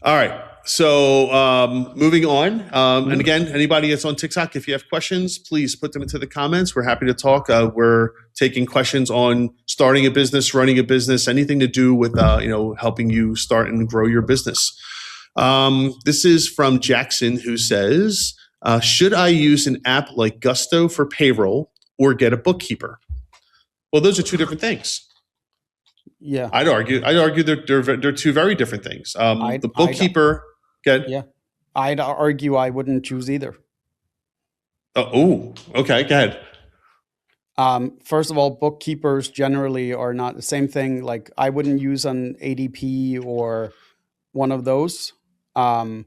[SPEAKER 1] All right. So moving on. And again, anybody that's on TikTok, if you have questions, please put them into the comments. We're happy to talk. We're taking questions on starting a business, running a business, anything to do with helping you start and grow your business. This is from Jackson, who says, should I use an app like Gusto for payroll or get a bookkeeper? Well, those are two different things.
[SPEAKER 2] Yeah,
[SPEAKER 1] I'd argue they're two very different things. The bookkeeper,
[SPEAKER 2] I'd argue I wouldn't choose either.
[SPEAKER 1] Okay, go ahead.
[SPEAKER 2] First of all, bookkeepers generally are not the same thing. Like, I wouldn't use an ADP or one of those. I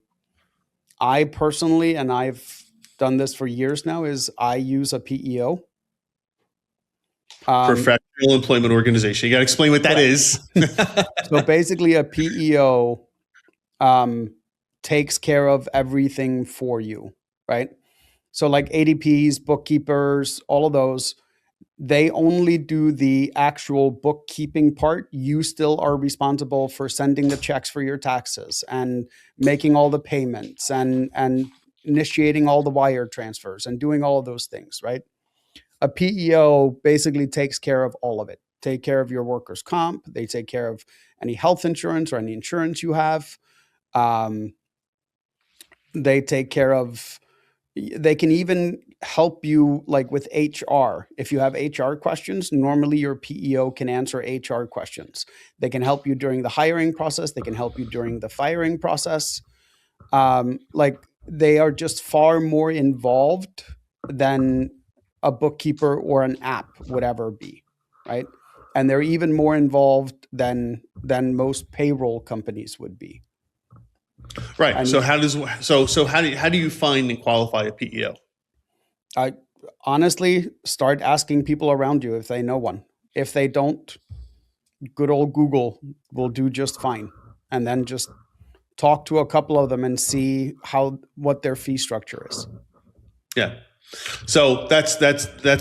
[SPEAKER 2] personally, and I've done this for years now, is I use a PEO.
[SPEAKER 1] Professional Employment Organization. You got to explain what that is.
[SPEAKER 2] So basically, a PEO takes care of everything for you, right? So like ADPs, bookkeepers, all of those, they only do the actual bookkeeping part. You still are responsible for sending the checks for your taxes and making all the payments and initiating all the wire transfers and doing all of those things, right? A PEO basically takes care of all of it. Take care of your workers' comp. They take care of any health insurance or any insurance you have. They take care of, they can even help you like with HR. If you have HR questions, normally your PEO can answer HR questions. They can help you during the hiring process. They can help you during the firing process. Like, they are just far more involved than a bookkeeper or an app would ever be, right? And they're even more involved than most payroll companies would be.
[SPEAKER 1] Right. And so how do you find and qualify a PEO?
[SPEAKER 2] I honestly start asking people around you if they know one. If they don't, good old Google will do just fine. And then just talk to a couple of them and see what their fee structure is.
[SPEAKER 1] Yeah. So that's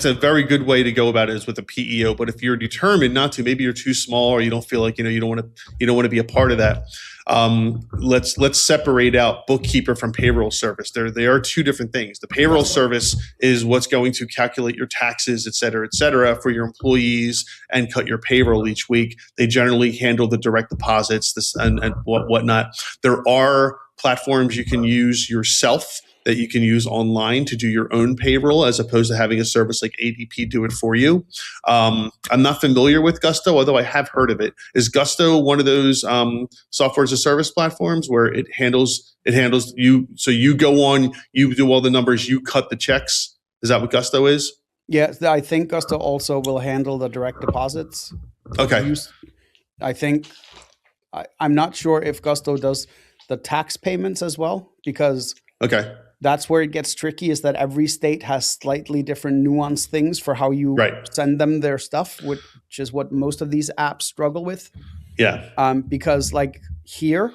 [SPEAKER 1] a very good way to go about it, is with a PEO. But if you're determined not to, maybe you're too small, or you don't feel like you don't want to be a part of that. Let's separate out bookkeeper from payroll service. They are two different things. The payroll service is what's going to calculate your taxes, et cetera, for your employees and cut your payroll each week. They generally handle the direct deposits and whatnot. There are platforms you can use yourself that you can use online to do your own payroll, as opposed to having a service like ADP do it for you. I'm not familiar with Gusto, although I have heard of it. Is Gusto one of those software as a service platforms where it handles you? So you go on, you do all the numbers, you cut the checks. Is that what Gusto is?
[SPEAKER 2] Yeah, I think Gusto also will handle the direct deposits.
[SPEAKER 1] Okay.
[SPEAKER 2] I think I'm not sure if Gusto does the tax payments as well, because
[SPEAKER 1] Okay.
[SPEAKER 2] that's where it gets tricky, is that every state has slightly different nuanced things for how you
[SPEAKER 1] Right.
[SPEAKER 2] send them their stuff, which is what most of these apps struggle with.
[SPEAKER 1] Yeah.
[SPEAKER 2] Because like here,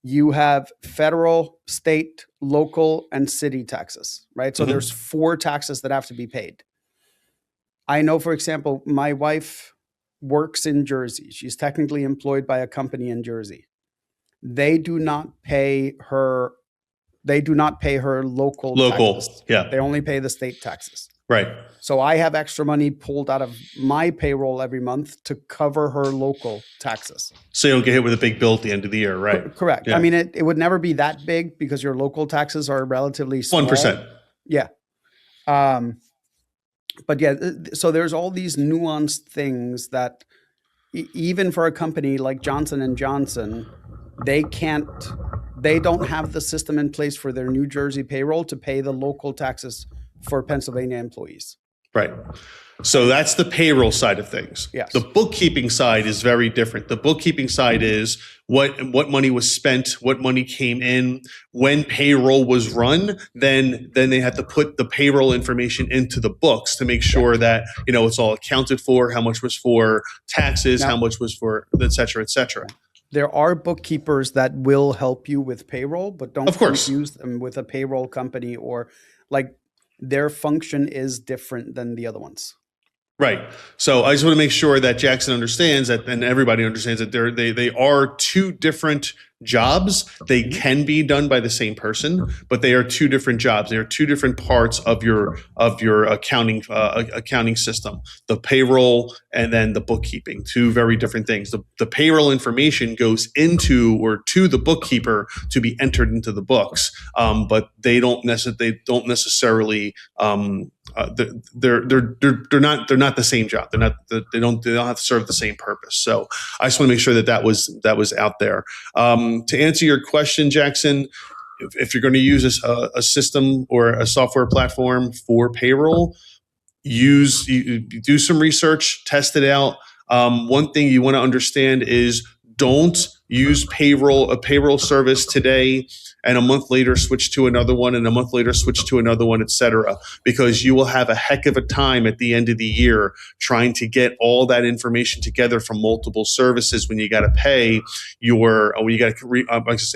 [SPEAKER 2] you have federal, state, local, and city taxes, right? So there's 4 taxes that have to be paid. I know, for example, my wife works in Jersey. She's technically employed by a company in Jersey. They do not pay her local taxes.
[SPEAKER 1] Yeah.
[SPEAKER 2] They only pay the state taxes.
[SPEAKER 1] Right.
[SPEAKER 2] So I have extra money pulled out of my payroll every month to cover her local taxes.
[SPEAKER 1] So you don't get hit with a big bill at the end of the year, right?
[SPEAKER 2] Correct.
[SPEAKER 1] Yeah.
[SPEAKER 2] I mean, it would never be that big because your local taxes are relatively small.
[SPEAKER 1] 1%.
[SPEAKER 2] Yeah. But yeah, so there's all these nuanced things that even for a company like Johnson & Johnson, they don't have the system in place for their New Jersey payroll to pay the local taxes for Pennsylvania employees.
[SPEAKER 1] Right. So that's the payroll side of things.
[SPEAKER 2] Yes.
[SPEAKER 1] The bookkeeping side is very different. The bookkeeping side is what money was spent, what money came in, when payroll was run. Then they have to put the payroll information into the books to make sure that it's all accounted for. How much was for taxes? How much was for et cetera, et cetera.
[SPEAKER 2] There are bookkeepers that will help you with payroll, but don't confuse them with a payroll company, or like their function is different than the other ones.
[SPEAKER 1] Right. So I just want to make sure that Jackson understands that, and everybody understands that they are 2 different jobs. They can be done by the same person, but they are 2 different jobs. They are 2 different parts of your accounting system. The payroll and then the bookkeeping, 2 very different things. The payroll information goes into or to the bookkeeper to be entered into the books, but they don't necessarily. They're not the same job. They don't have to serve the same purpose. So I just want to make sure that was out there. To answer your question, Jackson, if you're going to use a system or a software platform for payroll, you do some research, test it out. One thing you want to understand is don't use a payroll service today and a month later switch to another one, and a month later switch to another one, et cetera, because you will have a heck of a time at the end of the year trying to get all that information together from multiple services when you got to pay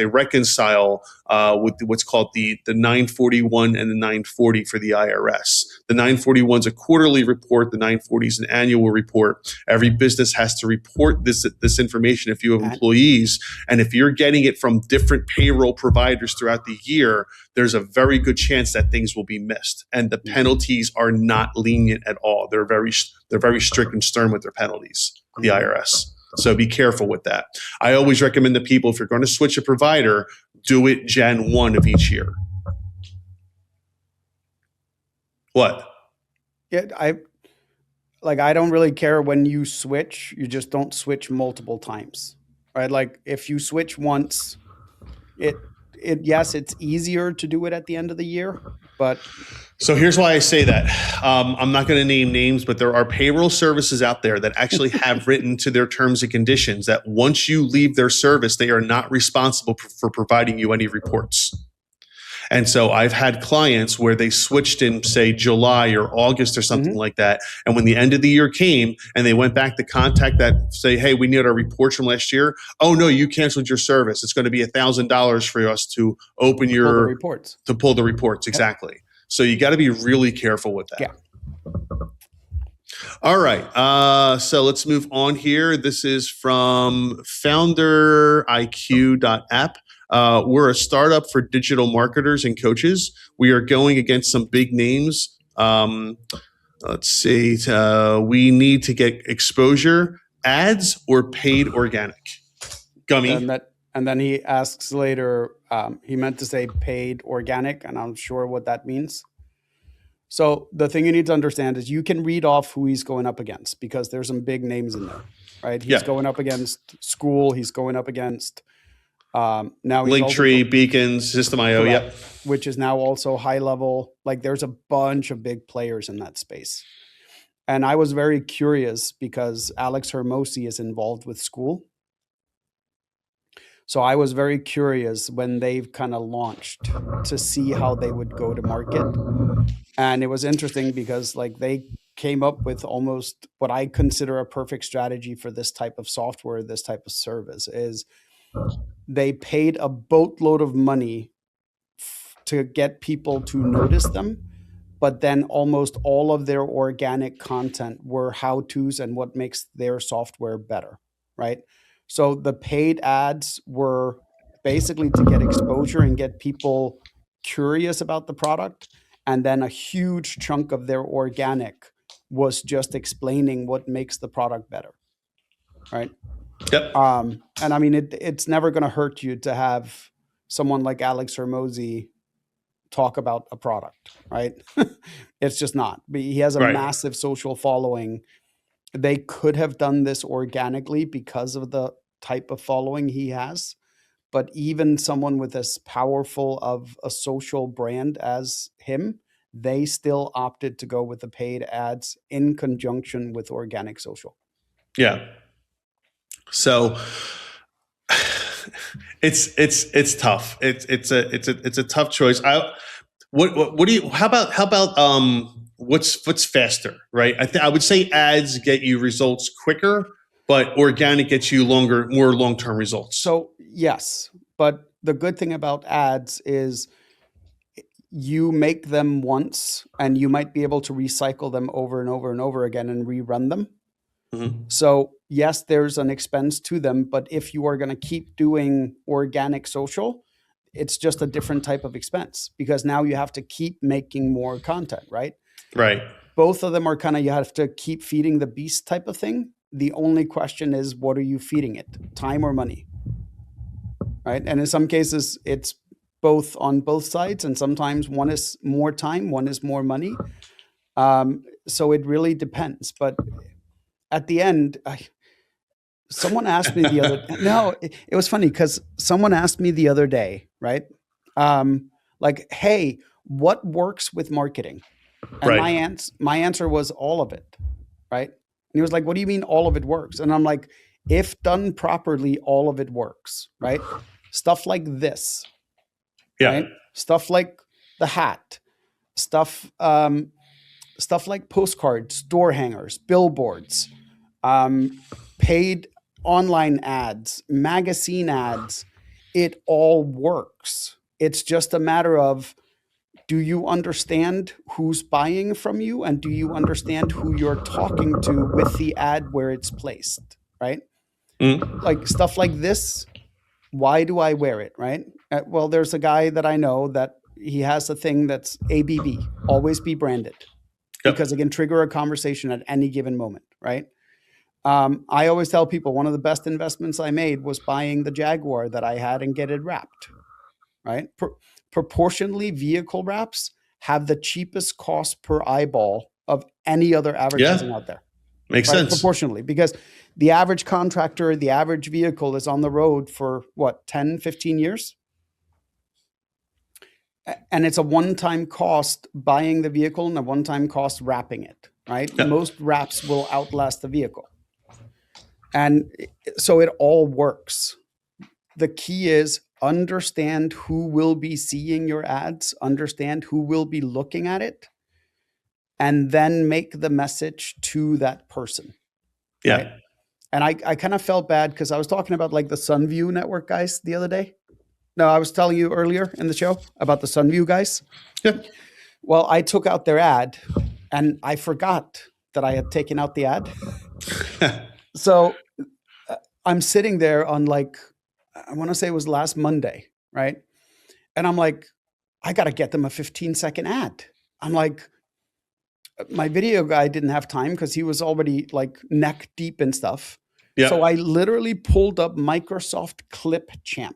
[SPEAKER 1] reconcile with what's called the 941 and the 940 for the IRS. The 941 is a quarterly report. The 940 is an annual report. Every business has to report this information if you have employees. And if you're getting it from different payroll providers throughout the year, there's a very good chance that things will be missed. And the penalties are not lenient at all. They're very strict and stern with their penalties, the IRS. So be careful with that. I always recommend to people, if you're going to switch a provider, do it Jan 1 of each year. What?
[SPEAKER 2] Yeah, I don't really care when you switch. You just don't switch multiple times, right? Like if you switch once, yes, it's easier to do it at the end of the year, but.
[SPEAKER 1] So here's why I say that. I'm not going to name names, but there are payroll services out there that actually have written to their terms and conditions that once you leave their service, they are not responsible for providing you any reports. And so I've had clients where they switched in, say, July or August or something like that. And when the end of the year came and they went back to contact that, say, hey, we need our reports from last year. Oh, no, you canceled your service. It's going to be $1,000 for us to open pull the reports. Exactly. Yep. So you got to be really careful with that.
[SPEAKER 2] Yeah.
[SPEAKER 1] All right. So let's move on here. This is from founderiq.app. We're a startup for digital marketers and coaches. We are going against some big names. Let's see. We need to get exposure, ads, or paid organic. Gummi.
[SPEAKER 2] And then he asks later, he meant to say paid organic, and I'm sure what that means. So the thing you need to understand is you can read off who he's going up against because there's some big names in there, right? He's going up against School. He's going up against now.
[SPEAKER 1] Linktree, Beacons, System.io. Yep.
[SPEAKER 2] which is now also high level. Like there's a bunch of big players in that space. And I was very curious because Alex Hermosi is involved with School. So I was very curious when they've kind of launched to see how they would go to market. And it was interesting because like they came up with almost what I consider a perfect strategy for this type of software, this type of service is they paid a boatload of money to get people to notice them. But then almost all of their organic content were how-tos and what makes their software better, right? So the paid ads were basically to get exposure and get people curious about the product. And then a huge chunk of their organic was just explaining what makes the product better, right?
[SPEAKER 1] Yep.
[SPEAKER 2] And I mean, it's never going to hurt you to have someone like Alex Hermosi talk about a product, right? It's just not. But he has a massive social following. They could have done this organically because of the type of following he has. But even someone with as powerful of a social brand as him, they still opted to go with the paid ads in conjunction with organic social.
[SPEAKER 1] Yeah. So it's tough. It's a tough choice. What do you? How about what's faster, right? I would say ads get you results quicker, but organic gets you more long-term results.
[SPEAKER 2] So yes, but the good thing about ads is you make them once and you might be able to recycle them over and over and over again and rerun them. Mm-hmm. So yes, there's an expense to them, but if you are going to keep doing organic social, it's just a different type of expense because now you have to keep making more content, right?
[SPEAKER 1] Right.
[SPEAKER 2] Both of them are kind of, you have to keep feeding the beast type of thing. The only question is, what are you feeding it? Time or money? Right. And in some cases, it's both on both sides. And sometimes one is more time, one is more money. So it really depends. But at the end, someone asked me the other it was funny because someone asked me the other day, right? Like, hey, what works with marketing? And my answer was all of it, right? And he was like, what do you mean all of it works? And I'm like, if done properly, all of it works, right? Stuff like this, right? Stuff like the hat, stuff like postcards, door hangers, billboards, paid online ads, magazine ads, it all works. It's just a matter of, do you understand who's buying from you? And do you understand who you're talking to with the ad where it's placed, right? Like stuff like this, why do I wear it, right? Well, there's a guy that I know that he has a thing that's ABB, always be branded, because it can trigger a conversation at any given moment, right? I always tell people one of the best investments I made was buying the Jaguar that I had and get it wrapped, right? Proportionally, vehicle wraps have the cheapest cost per eyeball of any other advertising out there.
[SPEAKER 1] Makes sense.
[SPEAKER 2] Proportionally, because the average contractor, the average vehicle is on the road for what, 10, 15 years? And it's a one-time cost buying the vehicle and a one-time cost wrapping it, right? Yep. Most wraps will outlast the vehicle. And so it all works. The key is understand who will be seeing your ads, understand who will be looking at it, and then make the message to that person.
[SPEAKER 1] Yeah.
[SPEAKER 2] Right? And I kind of felt bad because I was talking about like the Sunview Network guys the other day. No, I was telling you earlier in the show about the Sunview guys.
[SPEAKER 1] Yeah.
[SPEAKER 2] Well, I took out their ad and I forgot that I had taken out the ad. So I'm sitting there on like, I want to say it was last Monday, right? And I'm like, I got to get them a 15-second ad. I'm like, my video guy didn't have time because he was already like neck deep in stuff. Yeah. So I literally pulled up Microsoft Clipchamp.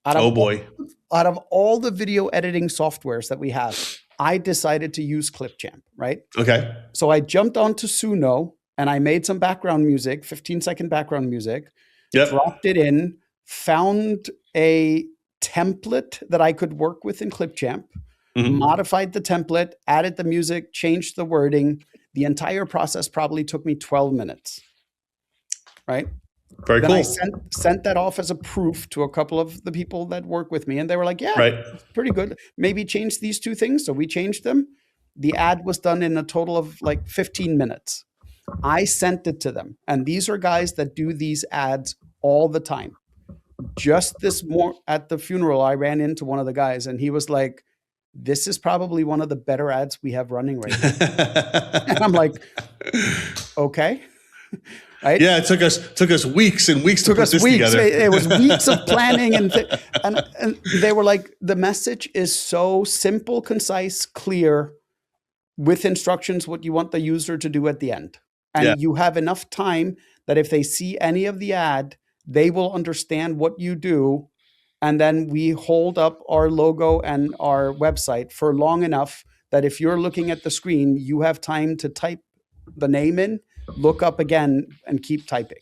[SPEAKER 2] Out of all the video editing softwares that we have, I decided to use Clipchamp, right?
[SPEAKER 1] Okay.
[SPEAKER 2] So I jumped onto Suno and I made some background music, 15-second background music, dropped it in, found a template that I could work with in Clipchamp,
[SPEAKER 1] Mhm.
[SPEAKER 2] modified the template, added the music, changed the wording. The entire process probably took me 12 minutes, right?
[SPEAKER 1] Very
[SPEAKER 2] Then I
[SPEAKER 1] cool.
[SPEAKER 2] sent that off as a proof to a couple of the people that work with me, and they were like, "Yeah,
[SPEAKER 1] Right.
[SPEAKER 2] it's pretty good. Maybe change these two things." So we changed them. The ad was done in a total of like 15 minutes. I sent it to them, and these are guys that do these ads all the time. Just this more at the funeral, I ran into one of the guys, and he was like, "This is probably one of the better ads we have running right now." And I'm like, "Okay." Right?
[SPEAKER 1] Yeah, it took us weeks and weeks to put this
[SPEAKER 2] weeks.
[SPEAKER 1] together.
[SPEAKER 2] It was weeks of planning and they were like, the message is so simple, concise, clear, with instructions what you want the user to do at the end. And
[SPEAKER 1] Yeah.
[SPEAKER 2] you have enough time that if they see any of the ad, they will understand what you do. And then we hold up our logo and our website for long enough that if you're looking at the screen, you have time to type the name in, look up again, and keep typing.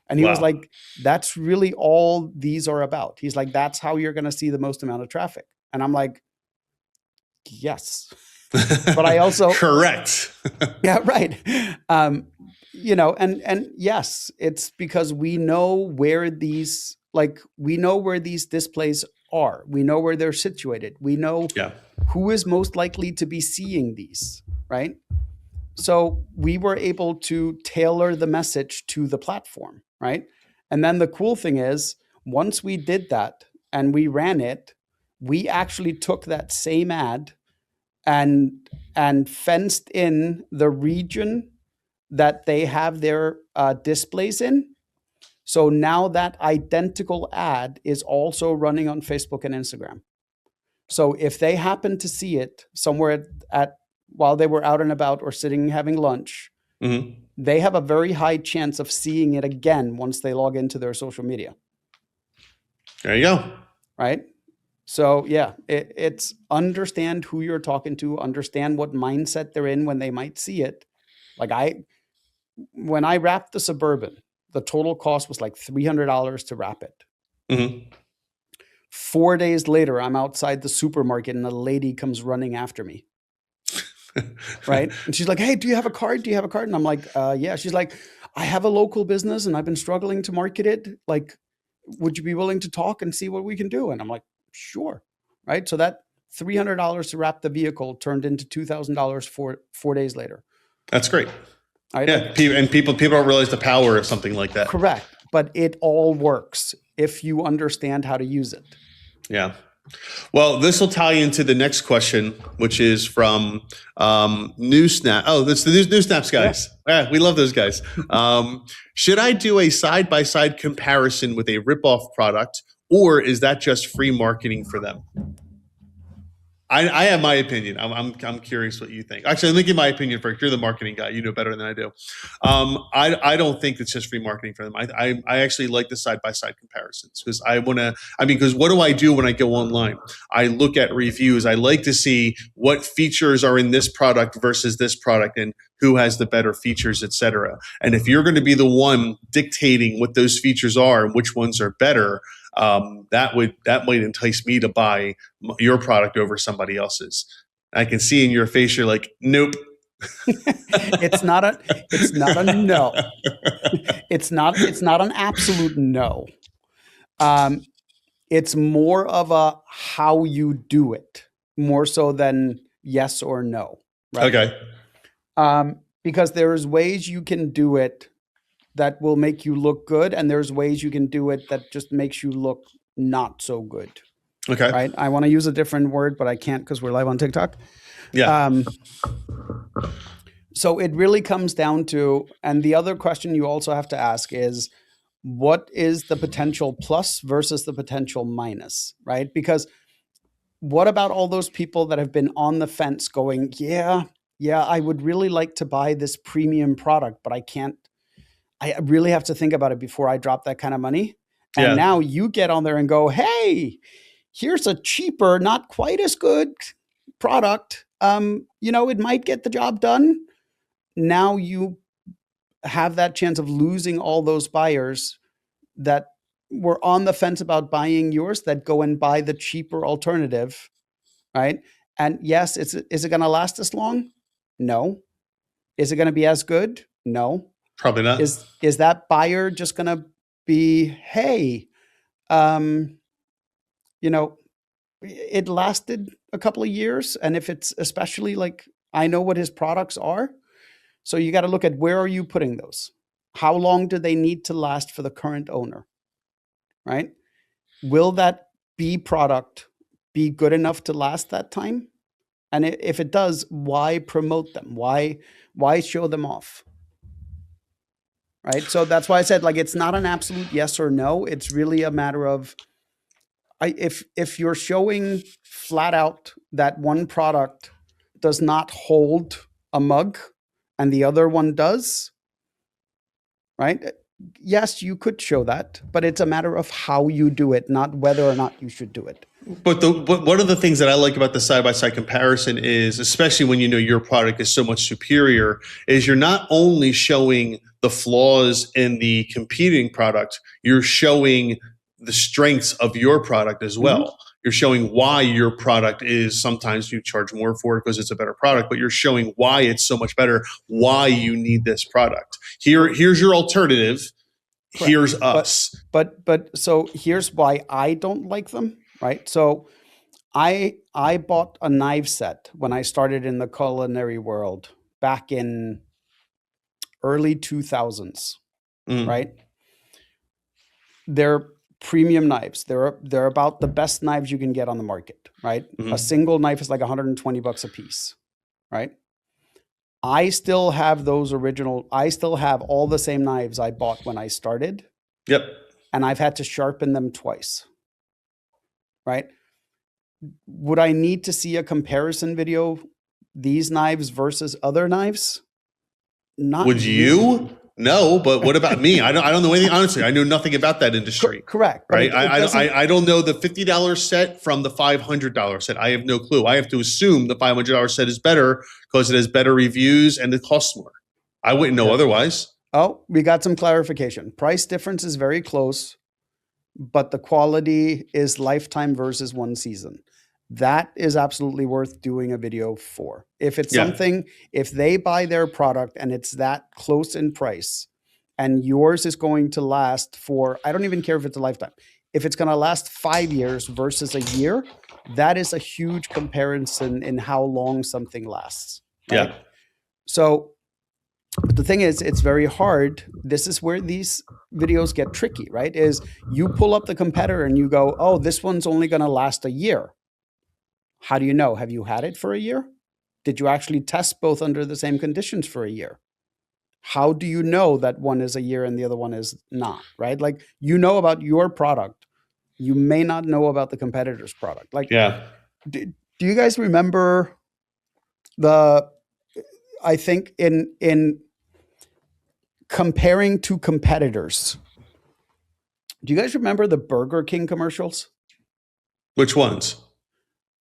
[SPEAKER 2] And he was
[SPEAKER 1] Wow.
[SPEAKER 2] like, that's really all these are about. He's like, that's how you're going to see the most amount of traffic. And I'm like, yes. But I also
[SPEAKER 1] correct.
[SPEAKER 2] yeah, right. You know, and yes, it's because we know where these displays are. We know where they're situated. We know
[SPEAKER 1] Yeah.
[SPEAKER 2] who is most likely to be seeing these, right? So we were able to tailor the message to the platform, right? And then the cool thing is, once we did that and we ran it, we actually took that same ad and fenced in the region that they have their displays in. So now that identical ad is also running on Facebook and Instagram. So if they happen to see it somewhere at while they were out and about or sitting having lunch,
[SPEAKER 1] Mhm.
[SPEAKER 2] they have a very high chance of seeing it again once they log into their social media.
[SPEAKER 1] There you go.
[SPEAKER 2] Right? So yeah, it's understand who you're talking to, understand what mindset they're in when they might see it. Like when I wrapped the Suburban, the total cost was like $300 to wrap it.
[SPEAKER 1] Mhm.
[SPEAKER 2] 4 days later, I'm outside the supermarket and a lady comes running after me. Right? And she's like, "Hey, do you have a card? Do you have a card?" And I'm like, yeah. She's like, "I have a local business and I've been struggling to market it. Like, would you be willing to talk and see what we can do?" And I'm like, "Sure." Right? So that $300 to wrap the vehicle turned into $2,000 four days later.
[SPEAKER 1] That's great.
[SPEAKER 2] Right?
[SPEAKER 1] Yeah,
[SPEAKER 2] Like,
[SPEAKER 1] and people don't realize the power of something like that.
[SPEAKER 2] correct. But it all works if you understand how to use it.
[SPEAKER 1] Yeah. Well, this will tie into the next question, which is from New Snap. Oh, that's the New Snaps guys. Yeah, we love those guys. Should I do a side-by-side comparison with a rip-off product, or is that just free marketing for them? I have my opinion. I'm curious what you think. Actually, let me give my opinion first. You're the marketing guy. You know better than I do. I don't think it's just free marketing for them. I actually like the side by side comparisons because because what do I do when I go online? I look at reviews. I like to see what features are in this product versus this product and who has the better features, et cetera. And if you're going to be the one dictating what those features are and which ones are better, that might entice me to buy your product over somebody else's. I can see in your face you're like, nope.
[SPEAKER 2] It's not a no. It's not an absolute no. It's more of a how you do it, more so than yes or no. Right?
[SPEAKER 1] Okay.
[SPEAKER 2] Because there's ways you can do it that will make you look good, and there's ways you can do it that just makes you look not so good.
[SPEAKER 1] Okay.
[SPEAKER 2] Right? I want to use a different word, but I can't because we're live on TikTok.
[SPEAKER 1] Yeah.
[SPEAKER 2] So it really comes down to, and the other question you also have to ask is, what is the potential plus versus the potential minus, right? Because what about all those people that have been on the fence going, yeah, I would really like to buy this premium product, but I can't. I really have to think about it before I drop that kind of money. And now you get on there and go, hey, here's a cheaper, not quite as good product. It might get the job done. Now you have that chance of losing all those buyers that were on the fence about buying yours that go and buy the cheaper alternative, right? And yes, is it going to last as long? No. Is it going to be as good? No.
[SPEAKER 1] Probably not.
[SPEAKER 2] Is that buyer just going to be, hey, you know, it lasted a couple of years, and if it's especially like, I know what his products are, so you got to look at where are you putting those? How long do they need to last for the current owner, right? Will that B product be good enough to last that time? And if it does, why promote them? Why show them off? Right? So that's why I said, like, it's not an absolute yes or no. It's really a matter of, if you're showing flat out that one product does not hold a mug and the other one does, right? Yes, you could show that, but it's a matter of how you do it, not whether or not you should do it.
[SPEAKER 1] But one of the things that I like about the side-by-side comparison is, especially when you know your product is so much superior, is you're not only showing the flaws in the competing product, you're showing the strengths of your product as well. Mm-hmm. You're showing why your product is, sometimes you charge more for it because it's a better product, but you're showing why it's so much better, why you need this product. Here's your alternative. Correct. Here's us.
[SPEAKER 2] But so here's why I don't like them, right? So I bought a knife set when I started in the culinary world back in early 2000s, right? They're premium knives. They're about the best knives you can get on the market, right? Mm-hmm. A single knife is like $120 a piece, right? I still have those original. I still have all the same knives I bought when I started.
[SPEAKER 1] Yep.
[SPEAKER 2] And I've had to sharpen them twice, right? Would I need to see a comparison video, these knives versus other knives? Not
[SPEAKER 1] Would you? No, but what about me? I don't know anything. Honestly, I know nothing about that industry.
[SPEAKER 2] Correct.
[SPEAKER 1] Right. I don't know the $50 set from the $500 set. I have no clue. I have to assume the $500 set is better because it has better reviews and it costs more. I wouldn't know otherwise.
[SPEAKER 2] Oh, we got some clarification. Price difference is very close, but the quality is lifetime versus one season. That is absolutely worth doing a video for. If it's something, if they buy their product and it's that close in price and yours is going to last for, I don't even care if it's a lifetime. If it's going to last 5 years versus a year, that is a huge comparison in how long something lasts. Right? Yeah. So the thing is, it's very hard. This is where these videos get tricky, right? Is you pull up the competitor and you go, oh, this one's only going to last a year. How do you know? Have you had it for a year? Did you actually test both under the same conditions for a year? How do you know that one is a year and the other one is not, right? Like, you know about your product. You may not know about the competitor's product. Like, do you guys remember I think in comparing to competitors, do you guys remember the Burger King commercials?
[SPEAKER 1] Which ones?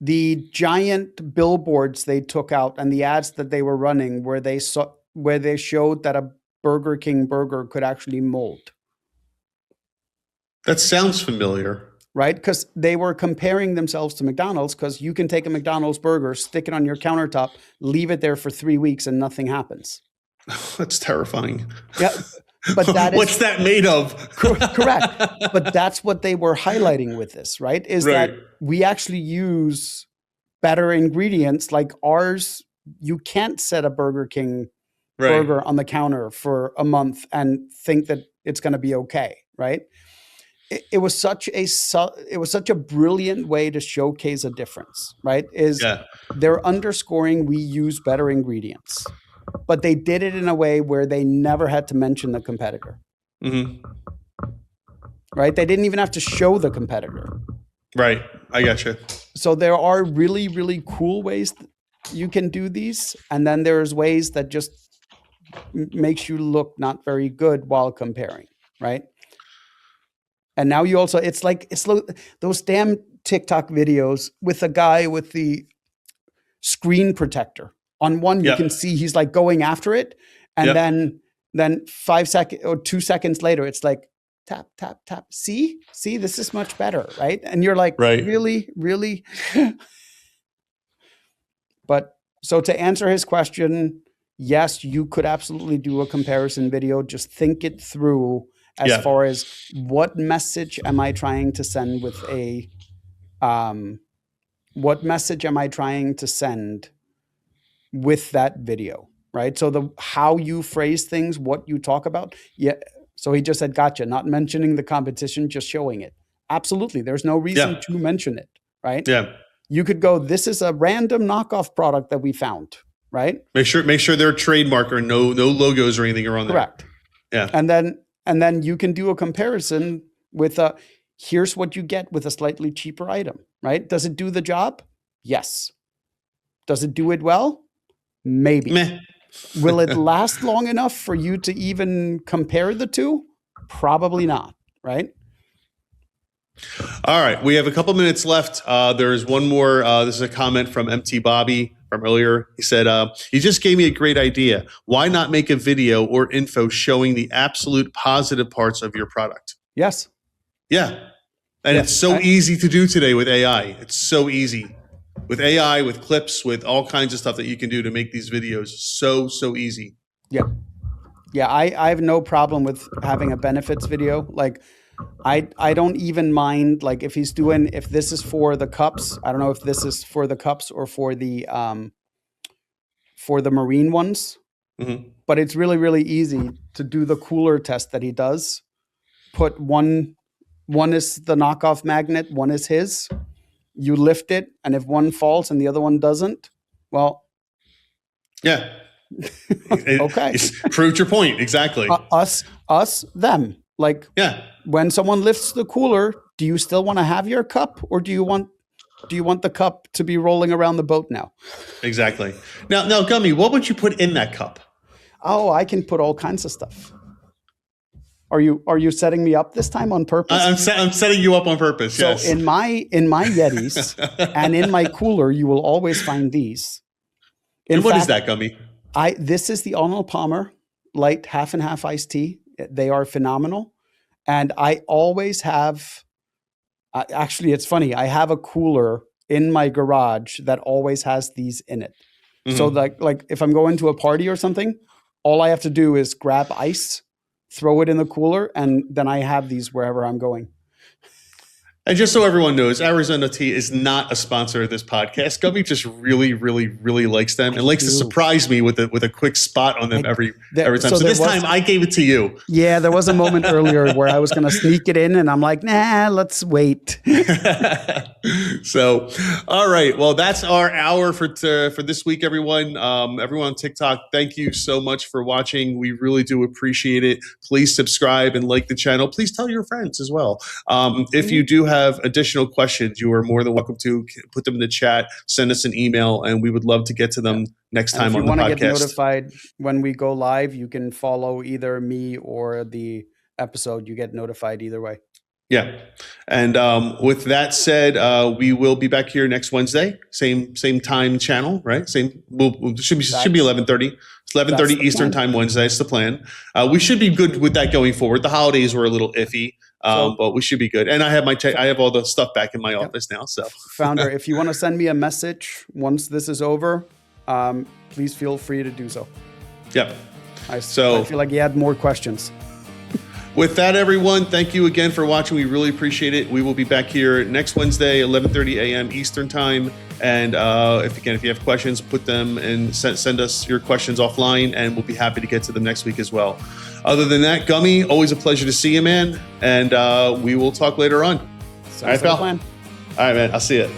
[SPEAKER 2] The giant billboards they took out and the ads that they were running where they showed that a Burger King burger could actually mold.
[SPEAKER 1] That sounds familiar.
[SPEAKER 2] Right? Because they were comparing themselves to McDonald's, because you can take a McDonald's burger, stick it on your countertop, leave it there for 3 weeks and nothing happens.
[SPEAKER 1] That's terrifying.
[SPEAKER 2] Yeah. But that is,
[SPEAKER 1] what's that made of?
[SPEAKER 2] Correct. But that's what they were highlighting with this, right? Is that we actually use better ingredients like ours. You can't set a Burger King burger on the counter for a month and think that it's going to be okay, right? It was such a brilliant way to showcase a difference, right? They're underscoring we use better ingredients. But they did it in a way where they never had to mention the competitor. Mm-hmm. Right? They didn't even have to show the competitor.
[SPEAKER 1] Right. I gotcha.
[SPEAKER 2] So there are really, really cool ways you can do these. And then there's ways that just makes you look not very good while comparing. Right? And now you also, it's those damn TikTok videos with the guy with the screen protector. On one, you can see he's like going after it. And then 5 seconds or 2 seconds later, it's like tap, tap, tap. See, this is much better, right? And you're like,
[SPEAKER 1] Right.
[SPEAKER 2] really? But so to answer his question, yes, you could absolutely do a comparison video. Just think it through as far as what message am I trying to send with that video, right? So how you phrase things, what you talk about. Yeah. So he just said, gotcha, not mentioning the competition, just showing it. Absolutely. There's no reason to mention it, right?
[SPEAKER 1] Yeah.
[SPEAKER 2] You could go, this is a random knockoff product that we found, right?
[SPEAKER 1] Make sure they're trademark or no logos or anything are on there.
[SPEAKER 2] Correct.
[SPEAKER 1] Yeah.
[SPEAKER 2] And then you can do a comparison with here's what you get with a slightly cheaper item, right? Does it do the job? Yes. Does it do it well? Maybe.
[SPEAKER 1] Meh.
[SPEAKER 2] Will it last long enough for you to even compare the two? Probably not, right?
[SPEAKER 1] All right. We have a couple minutes left. There's one more. This is a comment from MT Bobby from earlier. He said, you just gave me a great idea. Why not make a video or info showing the absolute positive parts of your product?
[SPEAKER 2] Yes.
[SPEAKER 1] Yeah. And it's so easy to do today with AI. It's so easy. With AI, with clips, with all kinds of stuff that you can do to make these videos so easy. Yeah.
[SPEAKER 2] Yeah, I have no problem with having a benefits video. Like I don't even mind like if this is for the cups. I don't know if this is for the cups or for the marine ones. Mm-hmm. But it's really easy to do the cooler test that he does. Put one is the knockoff magnet, one is his. You lift it, and if one falls and the other one doesn't, well,
[SPEAKER 1] yeah.
[SPEAKER 2] Okay.
[SPEAKER 1] Proved your point. Exactly.
[SPEAKER 2] Us, them. Like, when someone lifts the cooler, do you still want to have your cup, or do you want the cup to be rolling around the boat now?
[SPEAKER 1] Exactly. Now, Gummi, what would you put in that cup?
[SPEAKER 2] Oh, I can put all kinds of stuff. Are you setting me up this time on purpose?
[SPEAKER 1] I'm setting you up on purpose.
[SPEAKER 2] So
[SPEAKER 1] yes.
[SPEAKER 2] in my Yetis and in my cooler, you will always find these.
[SPEAKER 1] And what is that, Gummi?
[SPEAKER 2] This is the Arnold Palmer light half and half iced tea. They are phenomenal, and I always have. Actually, it's funny. I have a cooler in my garage that always has these in it. Mm-hmm. So like if I'm going to a party or something, all I have to do is grab ice, throw it in the cooler, and then I have these wherever I'm going.
[SPEAKER 1] And just so everyone knows, Arizona Tea is not a sponsor of this podcast. Gummi just really likes them and likes to surprise me with a quick spot on them every time. So this time I gave it to you.
[SPEAKER 2] Yeah, there was a moment earlier where I was going to sneak it in, and I'm like, nah, let's wait.
[SPEAKER 1] So, all right. Well, that's our hour for this week, everyone. Everyone on TikTok, thank you so much for watching. We really do appreciate it. Please subscribe and like the channel. Please tell your friends as well. If you do have additional questions, you are more than welcome to put them in the chat, send us an email, and we would love to get to them next time on the podcast. If you want to get
[SPEAKER 2] notified when we go live, you can follow either me or the episode. You get notified either way.
[SPEAKER 1] Yeah. And with that said, we will be back here next Wednesday, same time channel, right? Should be 11:30. It's 11:30 Eastern time Wednesday. It's the plan. We should be good with that going forward. The holidays were a little iffy. But we should be good. And I have I have all the stuff back in my office now. So,
[SPEAKER 2] Founder, if you want to send me a message once this is over, please feel free to do so.
[SPEAKER 1] Yep.
[SPEAKER 2] I feel like you had more questions.
[SPEAKER 1] With that, everyone, thank you again for watching. We really appreciate it. We will be back here next Wednesday, 11:30 a.m. Eastern time. And if you have questions, put them and send us your questions offline, and we'll be happy to get to them next week as well. Other than that, Gummi, always a pleasure to see you, man. And we will talk later on.
[SPEAKER 2] All right, pal.
[SPEAKER 1] All right, man. I'll see you.